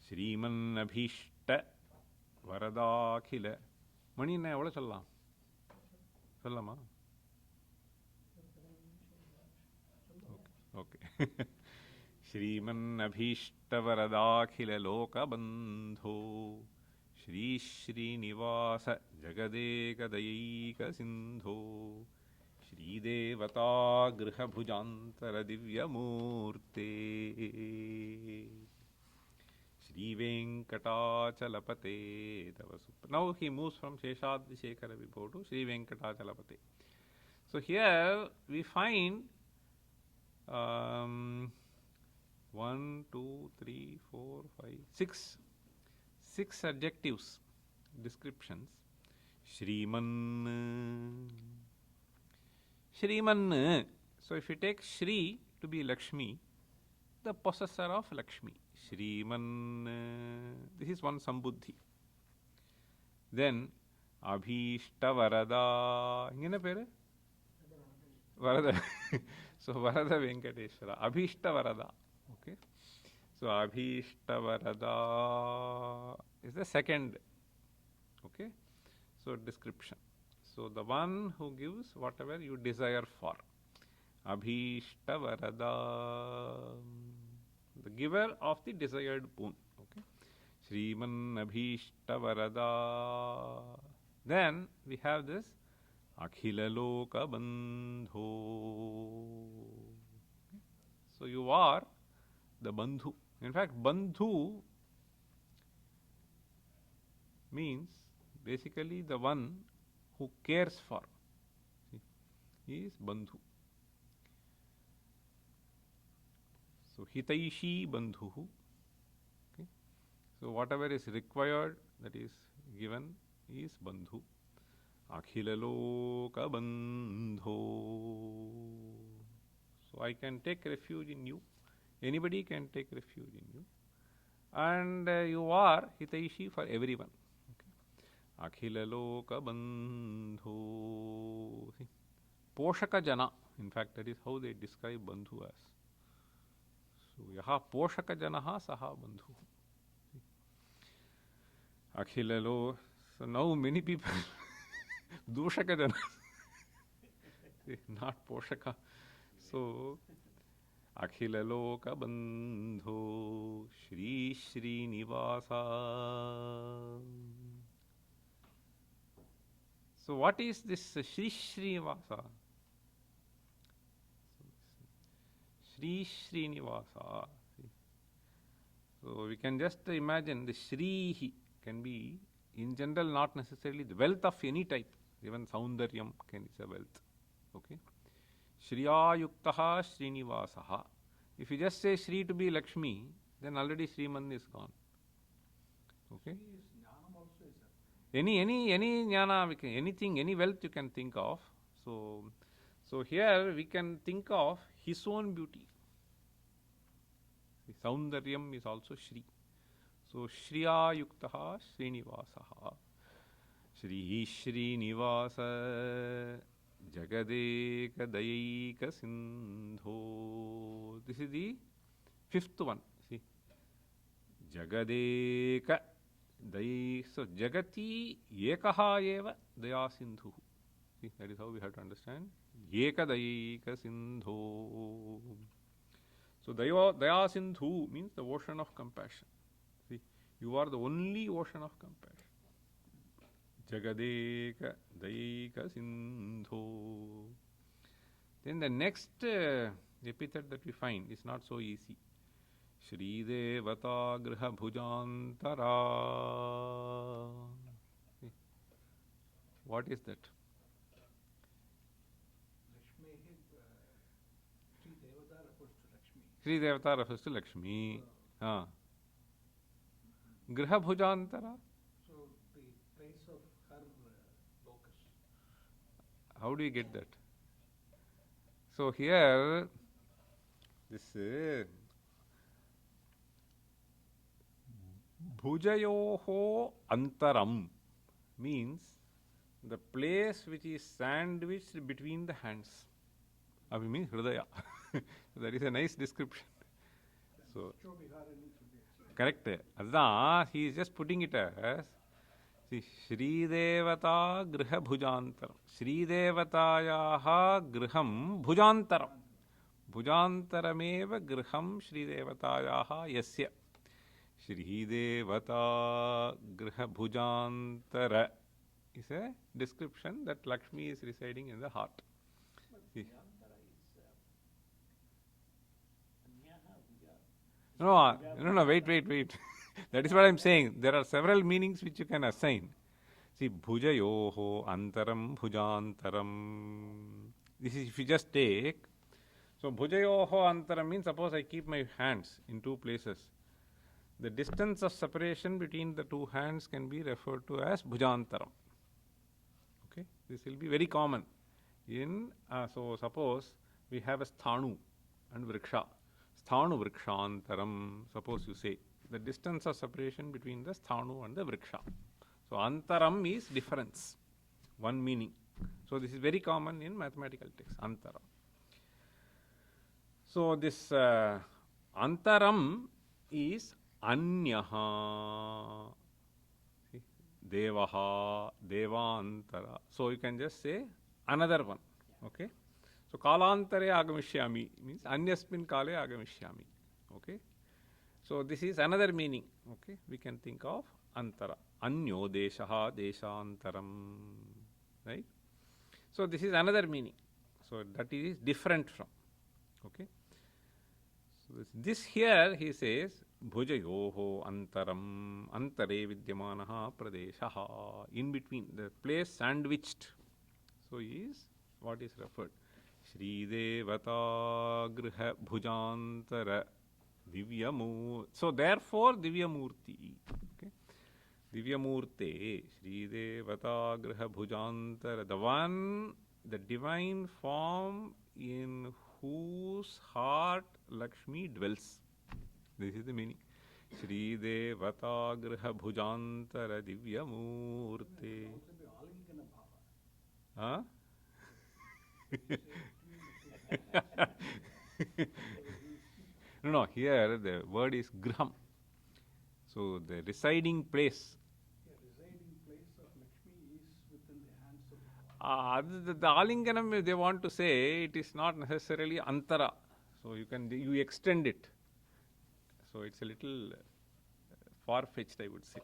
Shriman Abhishta Varadakhila. Mani na evvala sollalam? Sollama? Okay. Shriman Abhishta Varadakhila Loka Bandho Shri Srinivasa Jagadeka Dayika Sindho Shri Devata Griha Bhujantara Divya Murte Shri Venkatachalapate Tava Supra. Now he moves from Sheshadrishekhara Vibho to Shri Venkatachalapate. So here we find 1, 2, 3, 4, 5, 6 adjectives, descriptions. Shriman. Shriman. So if you take Shri to be Lakshmi, the possessor of Lakshmi. Shriman. This is one Sambuddhi. Then Abhishta Varada. Ingena pere? Varada. So Varada Venkateshwara. Abhishta Varada. Okay. So Abhishta Varada is the second. Okay. So description. So the one who gives whatever you desire for. Abhishta Varada. The giver of the desired boon. Okay. Shriman Abhishta Varada. Then we have this Akhila Loka Bandho. So you are the Bandhu. In fact, Bandhu means basically the one who cares for. See, he is Bandhu. So Hitaishi Bandhu. Okay. So whatever is required, that is given, is Bandhu. Akhila Loka Bandho. So I can take refuge in you. Anybody can take refuge in you. And you are Hitaishi for everyone. Okay. Akhila Loka Bandho. See, Poshaka Jana. In fact, that is how they describe Bandhu as. So yaha poshaka janaha saha bandhu. Akhilalo. So now many people doshaka jana. Not poshaka. So Akhilaloka bandho Shri Srinivasa. So what is this Shri Srinivasa? Shri Srinivasa. So we can just imagine the Shri can be in general not necessarily the wealth of any type. Even Saundaryam is a wealth. Okay. Shriya Yuktaha Srinivasaha. If you just say Shri to be Lakshmi, then already Sriman is gone. Okay. Any jnana, anything, any wealth you can think of. So here we can think of his own beauty. The Saundaryam is also Shri. So Shriya Yuktaha Srinivasaha. Shri Srinivasa Jagadeka Daika Sindho. This is the fifth one. See, Jagadeka Dai. So Jagati Ekaha Eva Daya Sindhu. See, that is how we have to understand. Eka Daika Sindho. So Daya Sindhu means the ocean of compassion. See, you are the only ocean of compassion. Jagadeka Daika Sindho. Then the next epithet that we find is not so easy. Shri Devata Griha Bhujantara. What is that? Shri Devata refers to Lakshmi. Griha Bhujantara. So the place of her locus. How do you get that? So here, this Bhujayoho Antaram means the place which is sandwiched between the hands. Abhi means Hridaya. That is a nice description. So, correct. Adha, he is just putting it as, see, Shri Devata Griha Bhujantaram. Shri Devatayaha Griham Bhujantaram. Bhujantarameva Griham Shri Devatayaha Yasya. Shri Devata Griha Bhujantara is a description that Lakshmi is residing in the heart. See. No, wait. That is what I am saying. There are several meanings which you can assign. See, Bhujayoho Antaram Bhujantaram. This is if you just take. So, Bhujayoho Antaram means suppose I keep my hands in two places. The distance of separation between the two hands can be referred to as Bhujantaram. Okay, this will be very common. So suppose we have a Sthanu and Vriksha. Sthanu Vrikshantaram, suppose you say. The distance of separation between the Sthanu and the Vriksha. So Antaram is difference. One meaning. So this is very common in mathematical texts. Antaram. So this Antaram is Anyaha. See? Devaha, Devantara. So you can just say another one. Okay. So Kalantare Agamishyami means Anyasmin Kale Agamishyami. Okay. So this is another meaning. Okay. We can think of Antara. Anyo Deshaha Deshantaram. Right. So this is another meaning. So that is different from. Okay. So this here he says Bhujayoho Antaram Antare Vidyamanaha Pradeshaha. In between, the place sandwiched. So is what is referred. Shri Devata Griha Bhujantara Divyamurti. So therefore Divyamurti. Okay. Divyamurte Shri Devata Griha Bhujantara. The one, the divine form in whose heart Lakshmi dwells. This is the meaning. Shri Devata Griha Bhujantara Divyamurte. Huh? No, here the word is griham. So the residing place. A residing place of Lakshmi is within the hands of the god. The alinganam they want to say, it is not necessarily antara. So you extend it. So it's a little far-fetched, I would say.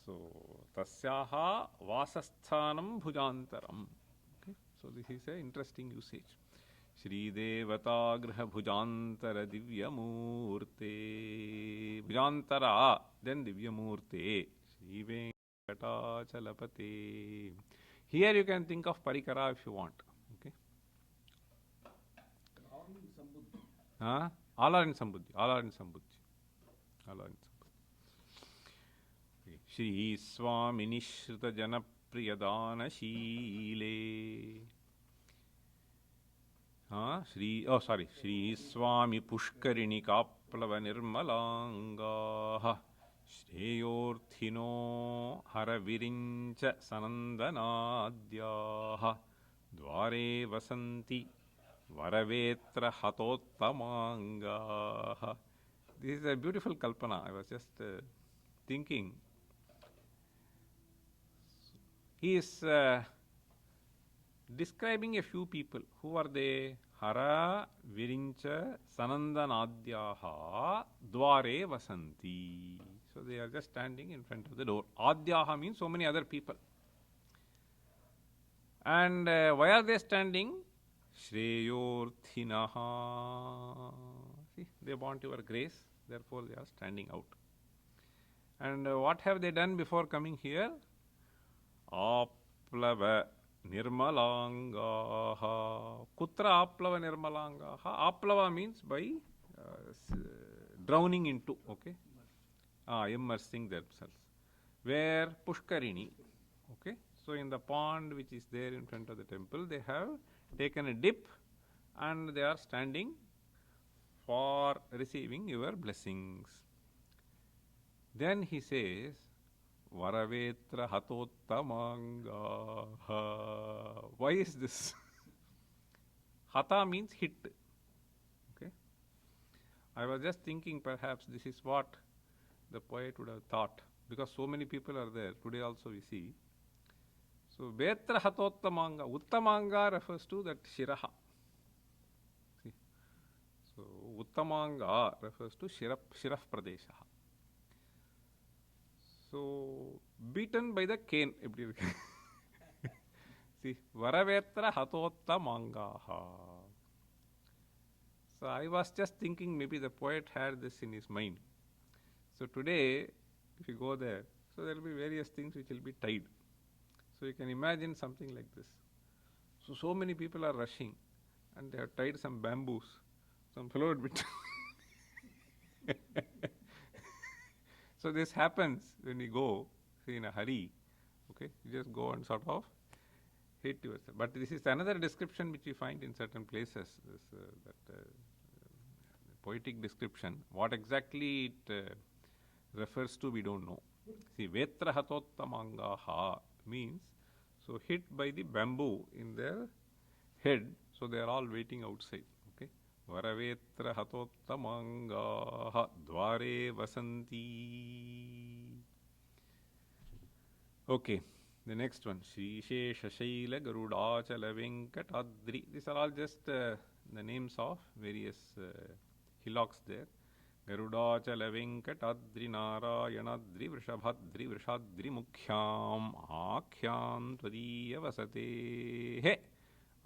So tasyaha vasasthanam bhujantaram. Okay. So this is an interesting usage. Shri Devata Graha Bhujantara Divyamurte. Bhujantara, then Divyamurte. Shri Venkatachalapate. Here you can think of Parikara if you want. Okay. All in Sambuddhi. All are in Sambuddhi. All are in Sambuddhi. All are in Sambuddhi. Okay. Shri Swami Nishrita Janapriyadana Shile. Shri Swami Pushkarini Kaplava Nirmalangaha Shreyorthino Haravirincha Sanandanadyaha Dware Vasanti Varavetra Hatottamangaha. This is a beautiful kalpana. I was just thinking. He is describing a few people. Who are they? Hara Virincha Sanandanadyaha Dware Vasanti. So they are just standing in front of the door. Adyaha means so many other people. And why are they standing? Shreyorthinaha. See, they want your grace, therefore they are standing out. And what have they done before coming here? Aplava Nirmalangaha. Kutra Aplava Nirmalangaha. Aplava means by drowning into, okay? Immersing themselves. Where? Pushkarini. Okay? So in the pond which is there in front of the temple, they have taken a dip and they are standing for receiving your blessings. Then he says, Varavetra Hatottamanga. Why is this? Hata means hit. Okay. I was just thinking perhaps this is what the poet would have thought, because so many people are there. Today also we see. So Vetra Hatottamanga. Uttamanga refers to that Shiraha. See. So Uttamanga refers to Shiraf Pradeshaha. So, beaten by the cane. See, Varavetra Hatottamangaha. So, I was just thinking maybe the poet had this in his mind. So, today, if you go there, so there will be various things which will be tied. So, you can imagine something like this. So many people are rushing and they have tied some bamboos. Some fellow would be So this happens when you go, say in a hurry, okay, you just go and sort of hit yourself. But this is another description which you find in certain places, poetic description. What exactly it refers to, we don't know. See, Vetra Hatottamangaha means, so hit by the bamboo in their head, so they are all waiting outside. Varavetra Hatottamangaha Dware Vasanti. Okay, the next one. Shri Shesha Shaila Garudachala Venkatadri. These are all just the names of various hillocks there. Garudachala Venkatadri Narayanadri Vrishabhadri Vrishadri Mukhyam Akhyam Tvadiya Vasate He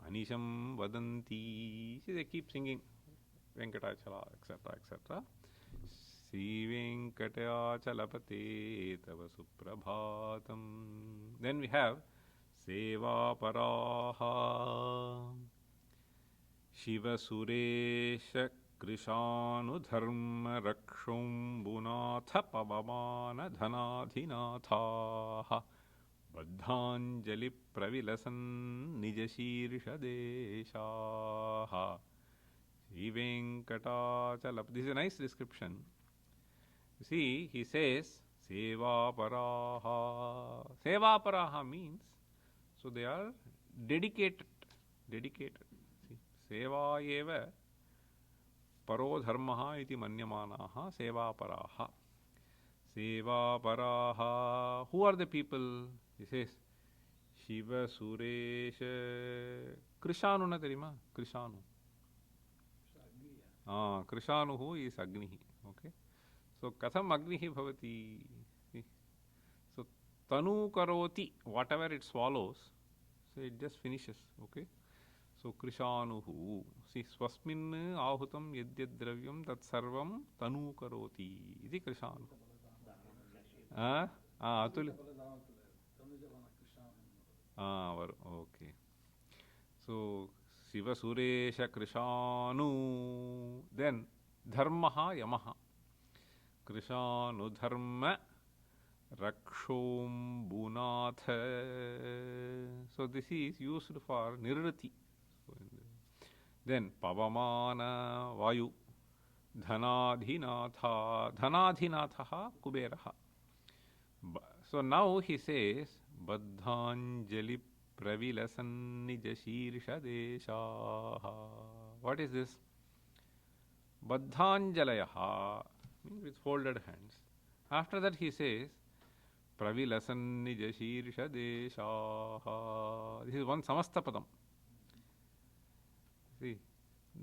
Anisham Vadanti. See, they keep singing Venkatachala, etc., etc. Sri Venkatachalapate Tava Suprabhatham. Then we have Seva Paraha Shiva Suresha Krishanu Dharma Rakshum Bunatha Pavamana Dhanadhinatha Baddhanjali Pravilasan Nijashirsha Deshaha. Sri Venkatachala. This is a nice description. You see, he says, Seva Paraha. Seva Paraha means, so they are dedicated. Dedicated. See, Seva Eva paro dharmaha iti manyamanaha sevaparaha. Sevaparaha. Who are the people? He says, Shiva Suresha Krishanu na terima? Krishanu. Krishanuhu is Agnihi. Okay. So Katham Agnihi Bhavati. See? So Tanu Karoti, whatever it swallows, so it just finishes. Okay. So Krishanuhu. See, Swasmin Ahutam Yadyad Dravyam Tat Sarvam Tanu Karoti. Iti Krishanu. Atul. Okay. So Shiva Suresha Krishanu. Then Dharmaha Yamaha. Krishanu Dharma Rakshom Bunatha. So this is used for Nirrati. Then Pavamana Vayu Dhanadhinatha. Dhanadhinatha Kuberaha. So now he says Baddhanjali Pravilasan Nijashirsha Deshaha. What is this? Baddhanjalayaha means with folded hands. After that he says Pravilasan Nijashirsha Deshaha. This is one Samasta Padam. See,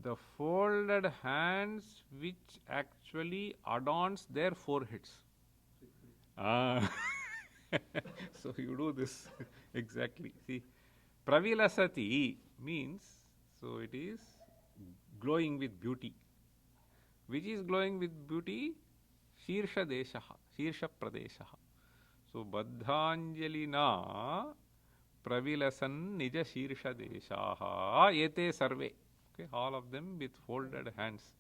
the folded hands which actually adorns their foreheads. So you do this exactly. See, Pravilasati means, so it is glowing with beauty. Which is glowing with beauty? Shirsha Deshaha, Shirsha Pradeshaha. So Baddhanjalina Pravilasan Nija Shirsha Deshaha Yete Sarve. Okay, all of them with folded hands.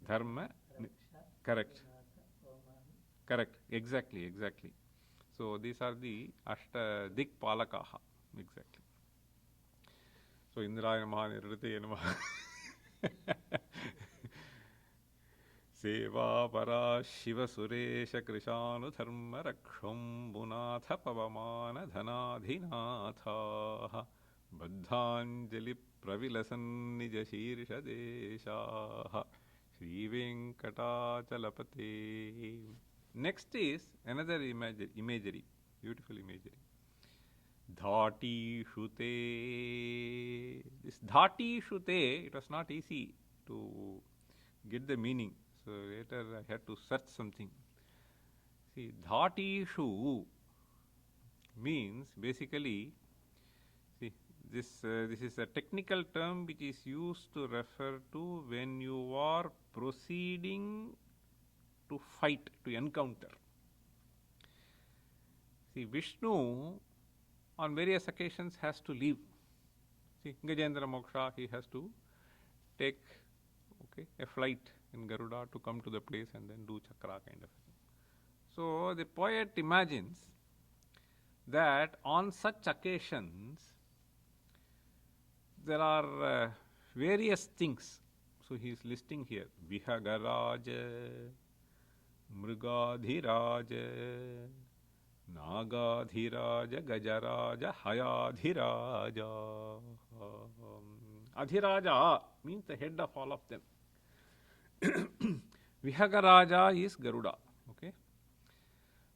Dharma. Correct. Correct. Exactly. So these are the Ashta Dikpalakaha. Exactly. So Indraya Namaha Nirrite Namaha. Seva Para Shiva Suresha Krishanu Dharma Raksham Bunatha Pavamana Dhanadhinatha Baddhanjali Pravilasan Nija Shirsha Deshaha Shri Venkatachalapate. Next is another imagery, beautiful imagery. Dhati Shute. This Dhati Shute, it was not easy to get the meaning. So later I had to search something. See, Dhati Shu means basically, see, this is a technical term which is used to refer to when you are proceeding to fight, to encounter. See, Vishnu on various occasions has to leave. See, Gajendra Moksha, he has to take a flight in Garuda to come to the place and then do chakra kind of thing. So the poet imagines that on such occasions there are various things. So he is listing here Vihagaraja, Mrigadhiraja, Nagadhiraja, Gajaraja, Hayadhiraja. Adhiraja means the head of all of them. Vihagaraja is Garuda. Okay.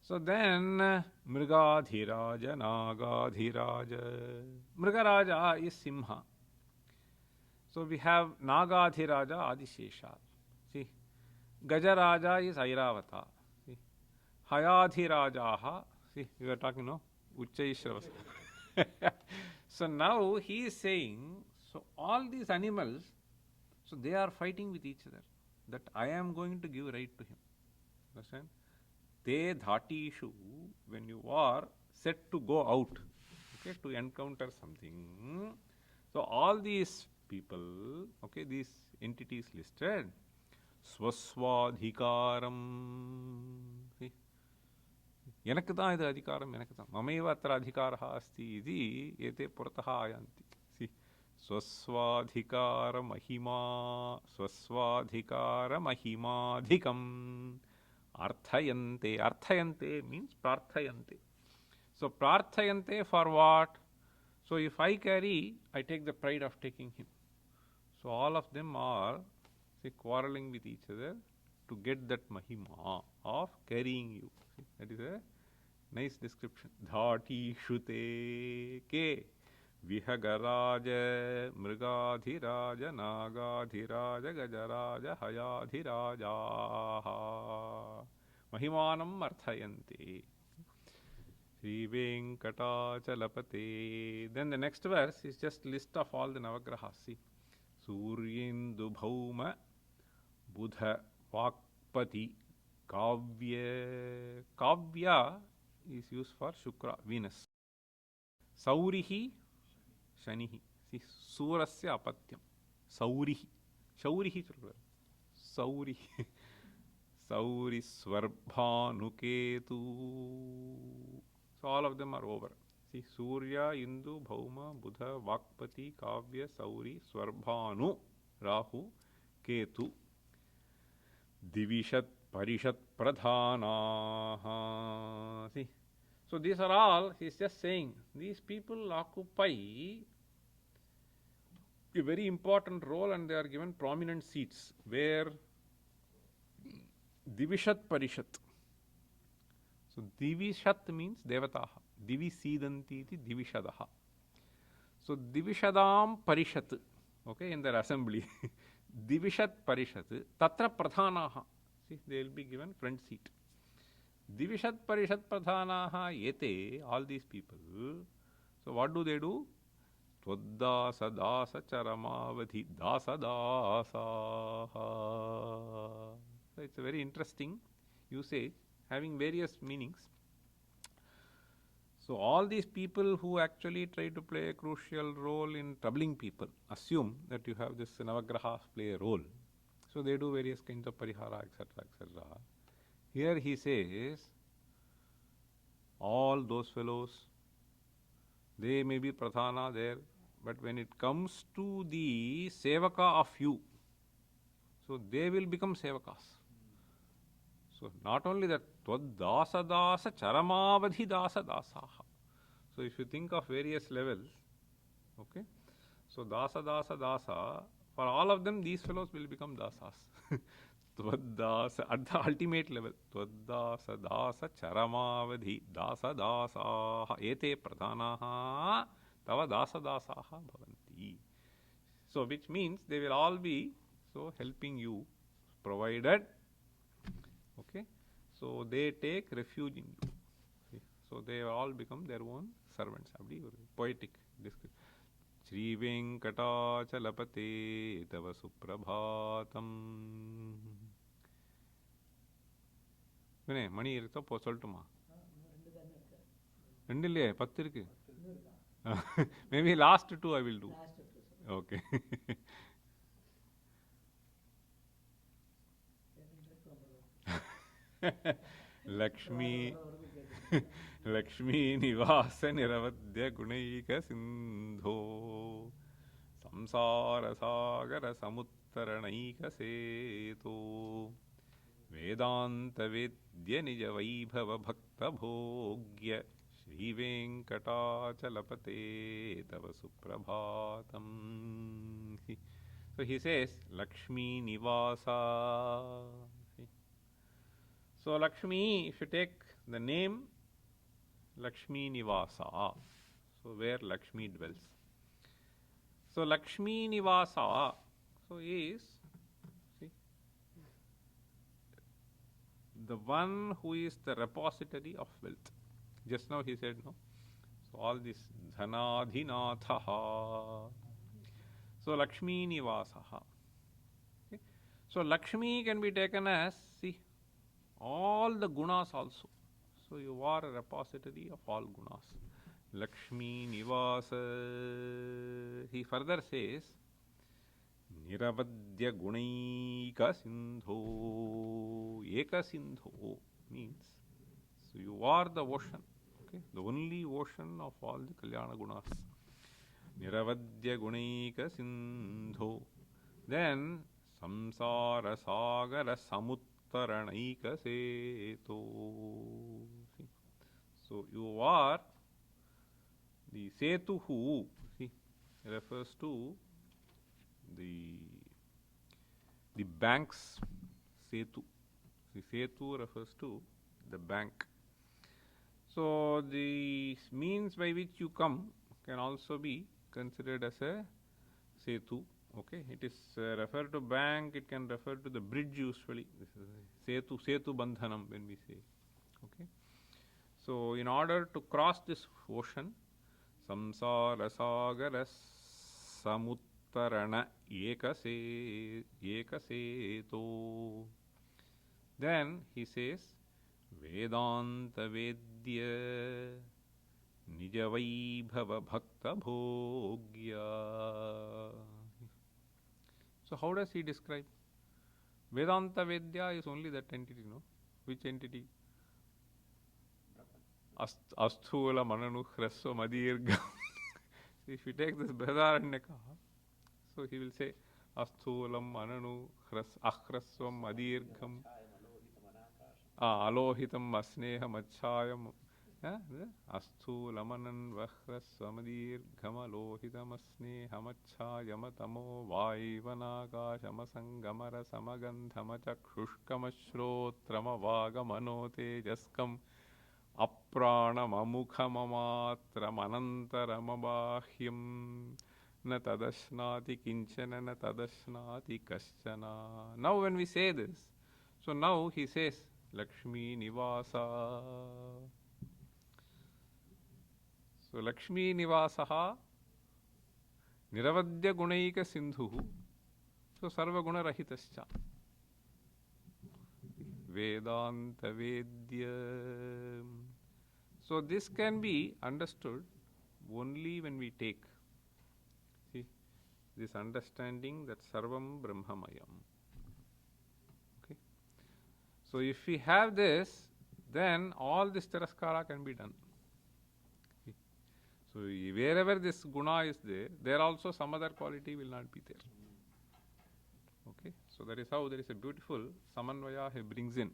So then Mrigadhiraja, Nagadhiraja. Mrigaraja is Simha. So we have Nagadhiraja, Adishesha. See, Gajaraja is Airavata. See, Hayadhirajaha. See, we were talking, no? Uchchaishravas. So now he is saying, so all these animals, so they are fighting with each other. That I am going to give right to him. Understand? Te dhatishu, when you are set to go out, okay, to encounter something. So all these people, okay, these entities listed, swaswadhikaram. See, எனக்கு தான் இது அதிகாரம் எனக்கு தான் மமேவ அத்திர அதிகாரः अस्ति इति एते पुरतः आयान्ति. See, swaswadhikara mahimadhikam arthayante. Arthayante means prarthayante. So prarthayante for what? So if I carry, I take the pride of taking him. So all of them are, say, quarreling with each other to get that mahima of carrying you. See, that is a nice description. Dhati shute ke vihagaraja mrigadhiraja nagadhiraja gajaraja hayadhiraja mahimanam arthayanti. Sri Venkatachalapate. Then the next verse is just list of all the navagrahas. See, Suryendu Bhauma Buddha Vakpati Kavya. Kavya is used for Shukra, Venus. Saurihi Shanihi. See, Surasya Apatyam. Saurihi. Shaurihi. Saurihi. Sauri Swarbhanuketu. So all of them are over. See, Surya, Indu, Bhauma, Buddha, Vakpati, Kavya, Sauri, Swarbhanu, Rahu, Ketu, Divishat, Parishat, Pradhana. See, so these are all, he's just saying, these people occupy a very important role and they are given prominent seats where Divishat, Parishat. So Divishat means Devataha. Divi Sidanti iti Divishadaha. So Divishadam Parishat. Okay, in their assembly. Divishat Parishat. Tatra Pradhanaha. See, they will be given front seat. Divishat Parishat Pradhanaha Yete, all these people. So what do they do? Tvaddasa Dasa Charamavadhi Dasa Dasa. So it's a very interesting usage, having various meanings. So all these people who actually try to play a crucial role in troubling people, assume that you have this Navagrahas play a role. So they do various kinds of parihara, etc., etc. Here he says, all those fellows, they may be pradhana there, but when it comes to the sevaka of you, so they will become sevakas. So not only that, Tvaddasa Dasa Charamavadhi Dasa Dasaha. So if you think of various levels, okay, so Dasa Dasa Dasa, for all of them these fellows will become Dasas. Tvaddasa, at the ultimate level, Tvaddasa Dasa Charamavadhi Dasa Dasaha Ete Pradhanaha Tava Dasa Dasaha Bhavanti. So which means they will all be so helping you, provided, okay, so they take refuge in you. See? So they all become their own servants. Poetic description. Sri Venkatachalapate Tava Suprabhatham. Mani irtha po soltuma. Rendillaye 10 irukku. Maybe last two I will do. Okay. Lakshmi Lakshmi Nivasa Niravadya Gunaika Sindho Samsara Sagara Samuttaranaika Setu Vedanta Vedya Nija Vaibhava Bhakta Bhogya Shri Venkatachalapate Tava Suprabhatham. So he says Lakshmi Nivasa. So Lakshmi, if you take the name Lakshmi Nivasa, so where Lakshmi dwells. So Lakshmi Nivasa, so is, see, the one who is the repository of wealth. Just now he said, no. So all this Dhanadhinathaha. So Lakshmi Nivasaha. Okay. So Lakshmi can be taken as, see, all the gunas also. So you are a repository of all gunas. Lakshmi Nivasa. He further says, Niravadya Gunaika Sindho. Eka Sindho means, so you are the ocean, okay, the only ocean of all the Kalyana gunas. Niravadya Gunaika Sindho. Then Samsara Sagara Samuttaranaika Seto. So you are the Setuhu, see, refers to the banks. Setu. See, Setu refers to the bank. So the means by which you come can also be considered as a Setu. Okay, it is referred to bank, it can refer to the bridge usually. This is Setu Bandhanam when we say. Okay. So in order to cross this ocean, Samsara Sagara Samuttarana Ekaseto. Then he says, Vedanta Vedya Nijavaibhava Bhakta Bhogya. So how does he describe? Vedanta Vedya is only that entity, no? Which entity? Asthula Mananu Hrasva Madirgam. If you take this Brihadaranyaka, so he will say Asthulam Mananu Ahrasvam Adirgham Alohitam Asneham Achayam Asthulamanan Vahrasvamadirgham Alohitam Asneham Achayam Vaivanakashamasanghamara Samagandhamachakhushkamashrotrama Vagamanotejaskam Apranamamukhamamatram na tadashnati kinchana na tadashnati kaschana. Now when we say this, so now he says Lakshmi Nivasa. So Lakshmi Nivasaha Niravadya Gunaika Sindhu. So Sarva Guna Rahitascha. Vedanta Vedya. So this can be understood only when we take, see, this understanding that Sarvam Brahmamayam. Okay. So if we have this, then all this Tiraskara can be done. See. So wherever this guna is there, there also some other quality will not be there. Okay. So that is how there is a beautiful Samanvaya he brings in.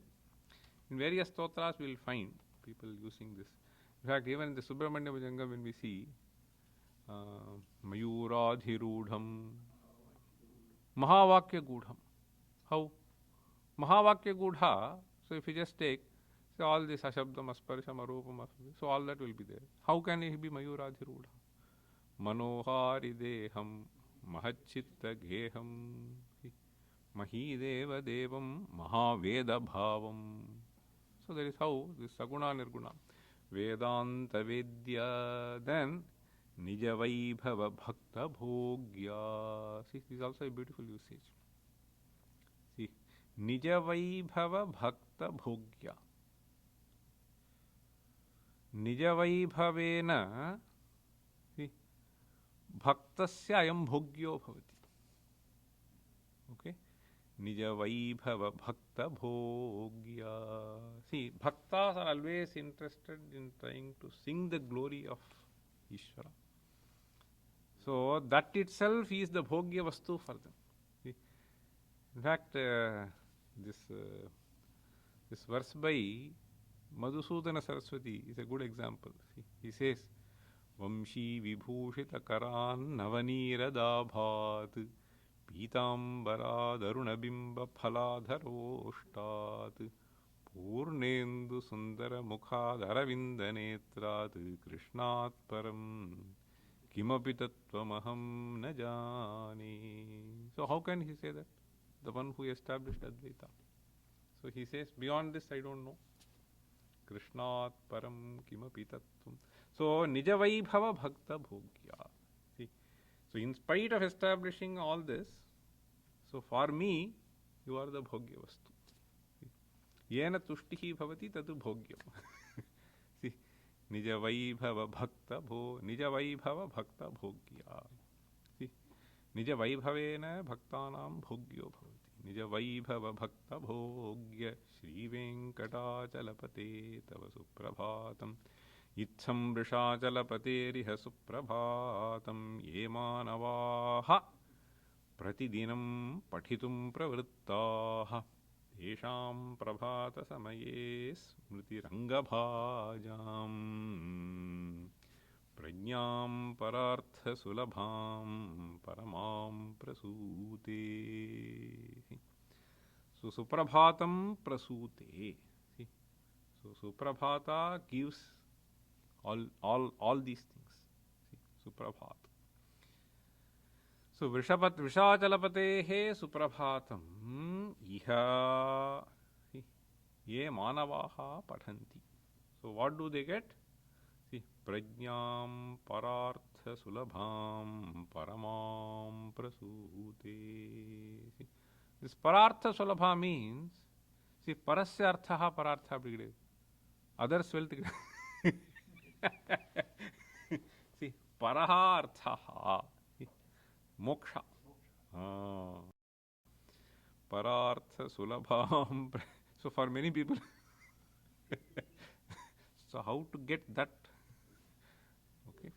In various stotras we will find people using this. In fact, even in the Subramanya Bhujanga when we see Mayuradhirudham Mahavakya Gudham. How? Mahavakya Gudha, so if you just take, say all this Ashabdam, Asparsham, Arupam, so all that will be there. How can he be Mayuradhirudha? Manohari Deham Mahachitta Geham Mahideva Devam Mahaveda Bhavam. So that is how this Saguna Nirguna. Vedanta Vedya, then Nijavaibhava Bhakta Bhogya. See, this is also a beautiful usage. See, Nijavaibhava Bhakta Bhogya. Nijavaibhavena, see, Bhaktasya ayam bhogyo bhavati. Okay. Nijavaibhava Bhakta Bhogya. See, Bhaktas are always interested in trying to sing the glory of Ishvara. So that itself is the Bhogya Vastu for them. See? In fact, this verse by Madhusudana Saraswati is a good example. See? He says, Vamshi Vibhushita Karan Navaniradaabhat Pitambara Darunabimba Phaladharostat Purnendu Sundara Mukha Daravinda Netrat Krishnat Param Kimapitatvamaham Najani. So how can he say that? The one who established Advaita. So he says, beyond this I don't know. Krishnat Param Kimapitattvam. So Nijavaibhava Bhakta Bhogya. See? So in spite of establishing all this, so for me, you are the Bhogya Vastu. Yena tushtihi bhavati tatu bhogyam. See, Nijavaibhava Bhakta Bhakta Bhogya. See, Nijavaibhavena Bhaktanam Bhogyo bhavati. Nijavaibhava Bhakta Bhogya Shri Venkatachalapate Tava Suprabhatham. Itham Vrishachalapate Suprabhatham Yemanavaha Pratidinam Pathitum Pravrittaha Tesham Prabhata Samaye Smriti Rangabhajam Prajna prajñam parartha sulabham paramam prasute. So Suprabhatam prasute. See? So Suprabhata gives all these things. See? Suprabhat. So Vishachalapatehe Suprabhatam iha ye manavaha pathanti. So what do they get? See, prajñam parartha sulabham paramam prasute. See, this parartha sulabha means, see, parasya arthaha parartha brigade. Others wealth. See, paraha arthaha. Moksha. Parartha sulabham. So for many people, so how to get that? Okay.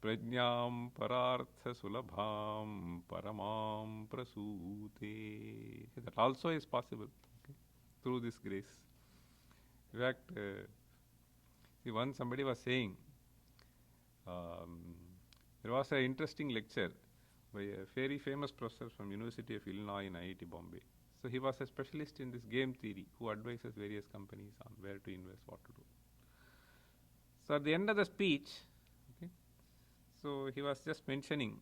Prajñam parartha sulabham paramam prasute. That also is possible, okay, through this grace. In fact, see, once somebody was saying, there was an interesting lecture by a very famous professor from University of Illinois in IIT Bombay. So he was a specialist in this game theory who advises various companies on where to invest, what to do. So at the end of the speech, okay, so he was just mentioning,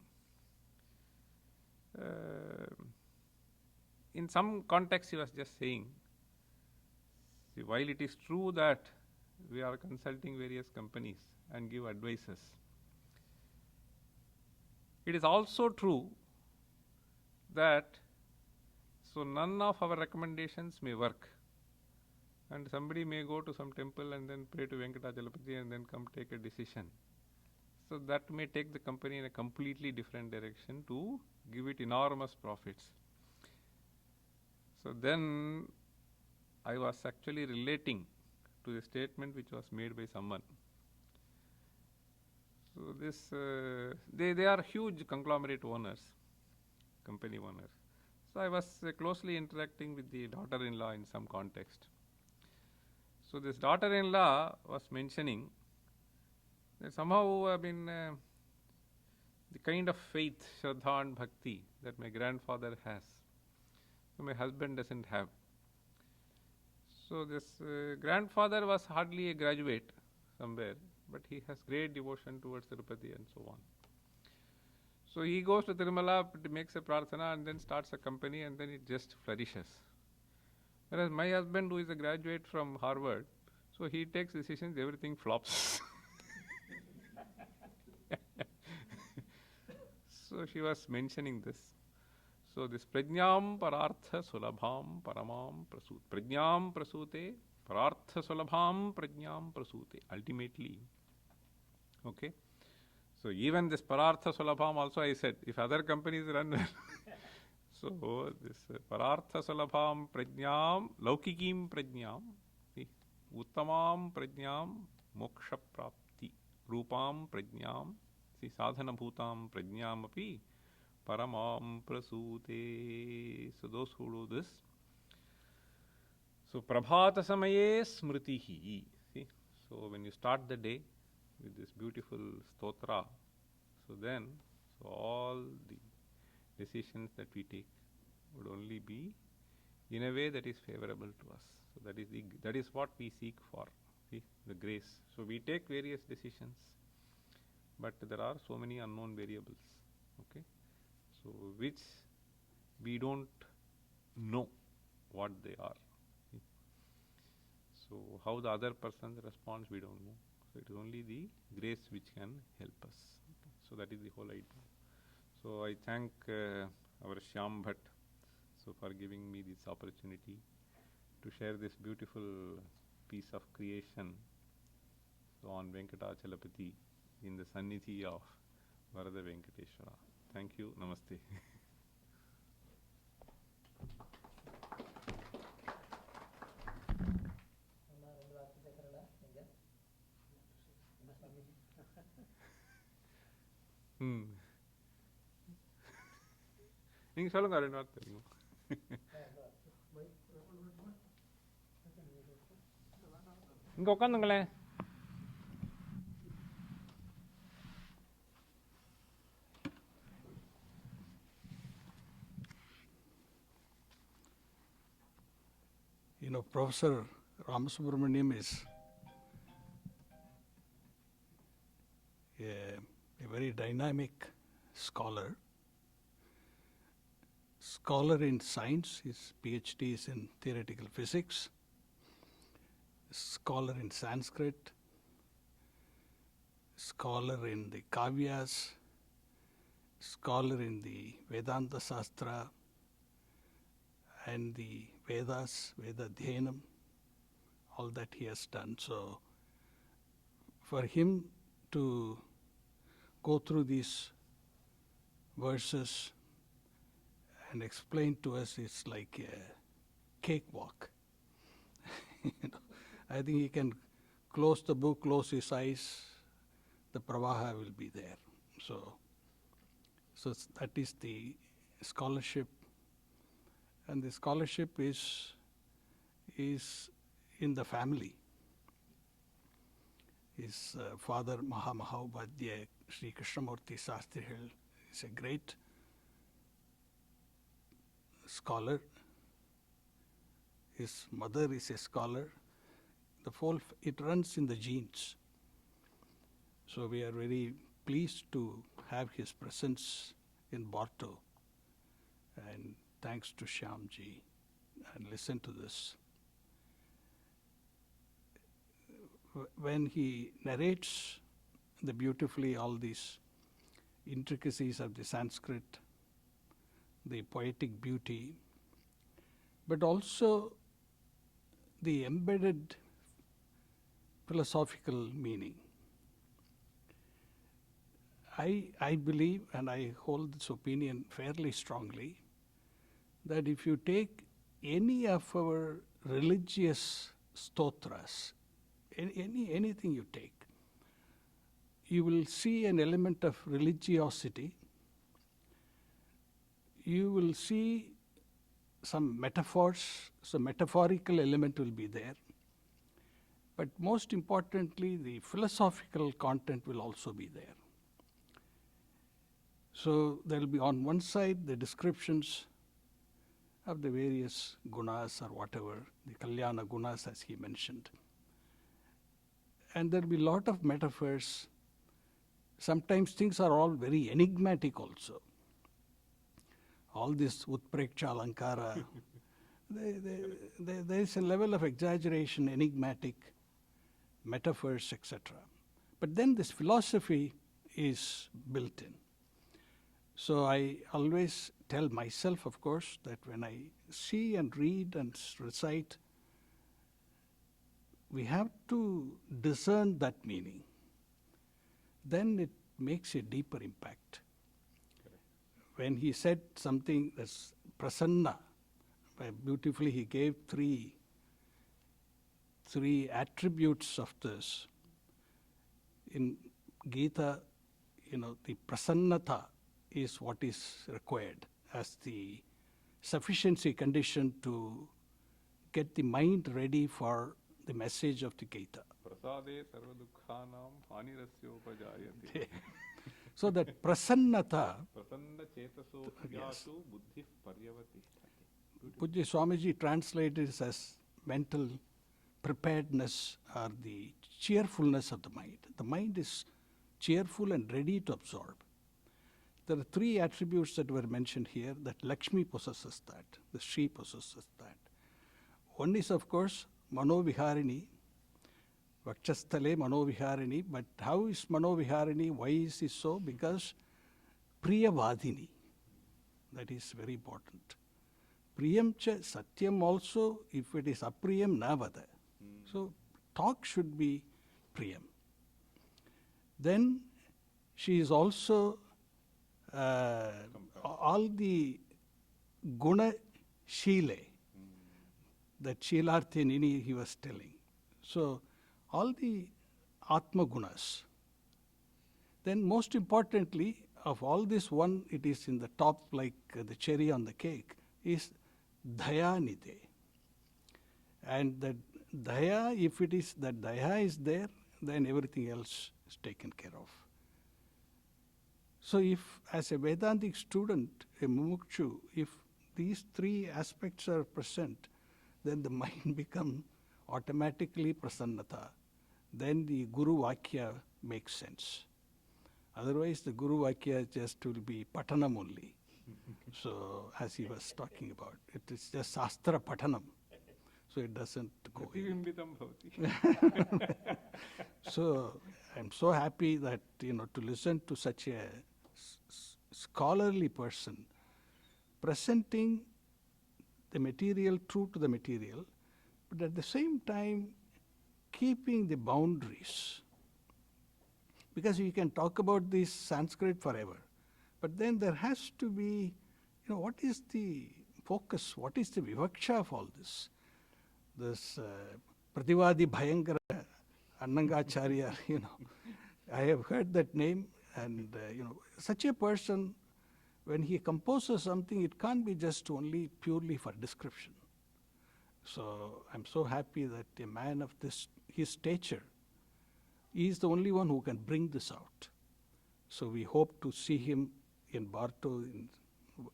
in some context he was just saying, see, while it is true that we are consulting various companies and give advices, it is also true that so none of our recommendations may work. And somebody may go to some temple and then pray to Venkatachalapati and then come take a decision. So that may take the company in a completely different direction to give it enormous profits. So then I was actually relating to the statement which was made by someone. So this, they are huge conglomerate owners, company owners. So I was closely interacting with the daughter-in-law in some context. So this daughter-in-law was mentioning that somehow, I mean, the kind of faith, Shraddha and Bhakti that my grandfather has, so my husband doesn't have. So this grandfather was hardly a graduate somewhere, but he has great devotion towards Tirupati and so on. So he goes to Tirumala, makes a prarthana and then starts a company and then it just flourishes. Whereas my husband, who is a graduate from Harvard, so he takes decisions, everything flops. So she was mentioning this. So this prajñam parartha sulabham paramam prasute. Prajñam prasute, parartha sulabham prajñam prasute. Ultimately, okay. So even this parartha sulabham also I said, if other companies run well, so this parartha sulabham prajñam, laukikim prajñam, uttamam prajñam, moksha prapti, rupam prajñam, sadhana bhutam prajñam api, paramam prasute. So those who do this. So prabhata samaye smritihi. See, so when you start the day with this beautiful stotra, so then so all the decisions that we take would only be in a way that is favorable to us. So that is what we seek for. See, the grace. So we take various decisions, but there are so many unknown variables. Okay, so which we don't know what they are. See? So how the other person responds, we don't know. So it is only the grace which can help us. Okay. So that is the whole idea. So I thank our Shyam Bhatt for giving me this opportunity to share this beautiful piece of creation on Venkatachalapati in the Sannidhi of Varada Venkateshwara. Thank you. Namaste. நீங்க சொல்லுங்க ரெண்டு வார்த்தை தெரியும். இங்க உட்காந்துங்களேன். Professor RAMASUBRAMANIan is a very dynamic scholar. Scholar in science, his PhD is in theoretical physics. Scholar in Sanskrit. Scholar in the Kavyas. Scholar in the Vedanta Sastra and the Vedas, Veda Dhyanam, all that he has done. So for him to go through these verses and explain to us is like a cakewalk. I think he can close the book, close his eyes, the pravaha will be there. So that is the scholarship, and the scholarship is in the family. His father, Mahamahaupadhyaya Sri Krishnamurti Sastri, is a great scholar. His mother is a scholar. It runs in the genes. So we are very pleased to have his presence in Barto. And thanks to Shyamji. And listen to this. When he narrates beautifully all these intricacies of the Sanskrit, the poetic beauty, but also the embedded philosophical meaning. I believe, and I hold this opinion fairly strongly, that if you take any of our religious stotras, anything you take, you will see an element of religiosity. You will see some metaphors, some metaphorical element will be there. But most importantly, the philosophical content will also be there. So there will be on one side the descriptions of the various gunas or whatever, the kalyana gunas as he mentioned. And there will be a lot of metaphors. Sometimes things are all very enigmatic also. All this utpreksha alankara, there is a level of exaggeration, enigmatic metaphors, etc. But then this philosophy is built in. So I always tell myself, of course, that when I see and read and recite, we have to discern that meaning. Then it makes a deeper impact. When he said something that's prasanna, beautifully he gave three attributes of this. In Gita, the prasannata is what is required as the sufficiency condition to get the mind ready for the message of the Gita. Prasade sarva dukkhanam hanirasyopajayate. So that prasannata, prasanna chetaso yatu buddhi paryavatishtati. Pujya Swamiji translated it as mental preparedness or the cheerfulness of the mind. The mind is cheerful and ready to absorb. There are three attributes that were mentioned here, that Lakshmi possesses that, the Shri possesses that. One is, of course, Manoviharini, Vakshasthale Manoviharini, but how is Manoviharini? Why is it so? Because Priyavadini, that is very important. Priyam cha Satyam also, if it is Apriyam, Navada. So talk should be Priyam. Then she is also all the Guna Shile, that Shilarthi Nini he was telling. So all the Atma Gunas. Then most importantly, of all this one, it is in the top like the cherry on the cake, is Dayanide. And that Daya, if it is that Daya is there, then everything else is taken care of. So if as a Vedantic student, a Mumukshu, if these three aspects are present, then the mind becomes automatically prasannata. Then the Guru Vakya makes sense. Otherwise, the Guru Vakya just will be patanam only. So, as he was talking about, it is just Shastra Patanam. So, it doesn't go in. Pratibimbitam bhavati. So, I'm so happy that, to listen to such a scholarly person presenting the material true to the material, but at the same time keeping the boundaries. Because you can talk about this Sanskrit forever, but then there has to be, what is the focus, what is the vivaksha of all this? This Prativadi Bhayankara Annangacharya, I have heard that name, and such a person, when he composes something, it can't be just only purely for description. So I'm so happy that a man of his stature, he is the only one who can bring this out. So we hope to see him in Barto, in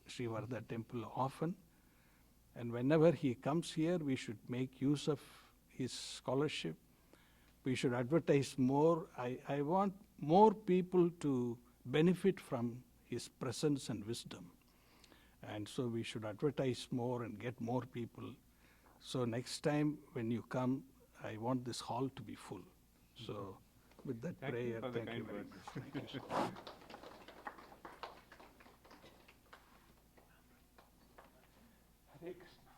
Sri Varada temple often. And whenever he comes here, we should make use of his scholarship. We should advertise more. I want more people to benefit from his presence and wisdom. And so we should advertise more and get more people. So next time when you come, I want this hall to be full. So with that Thank prayer, you for the thank you kind very words. much. Thank you. Hare Krishna.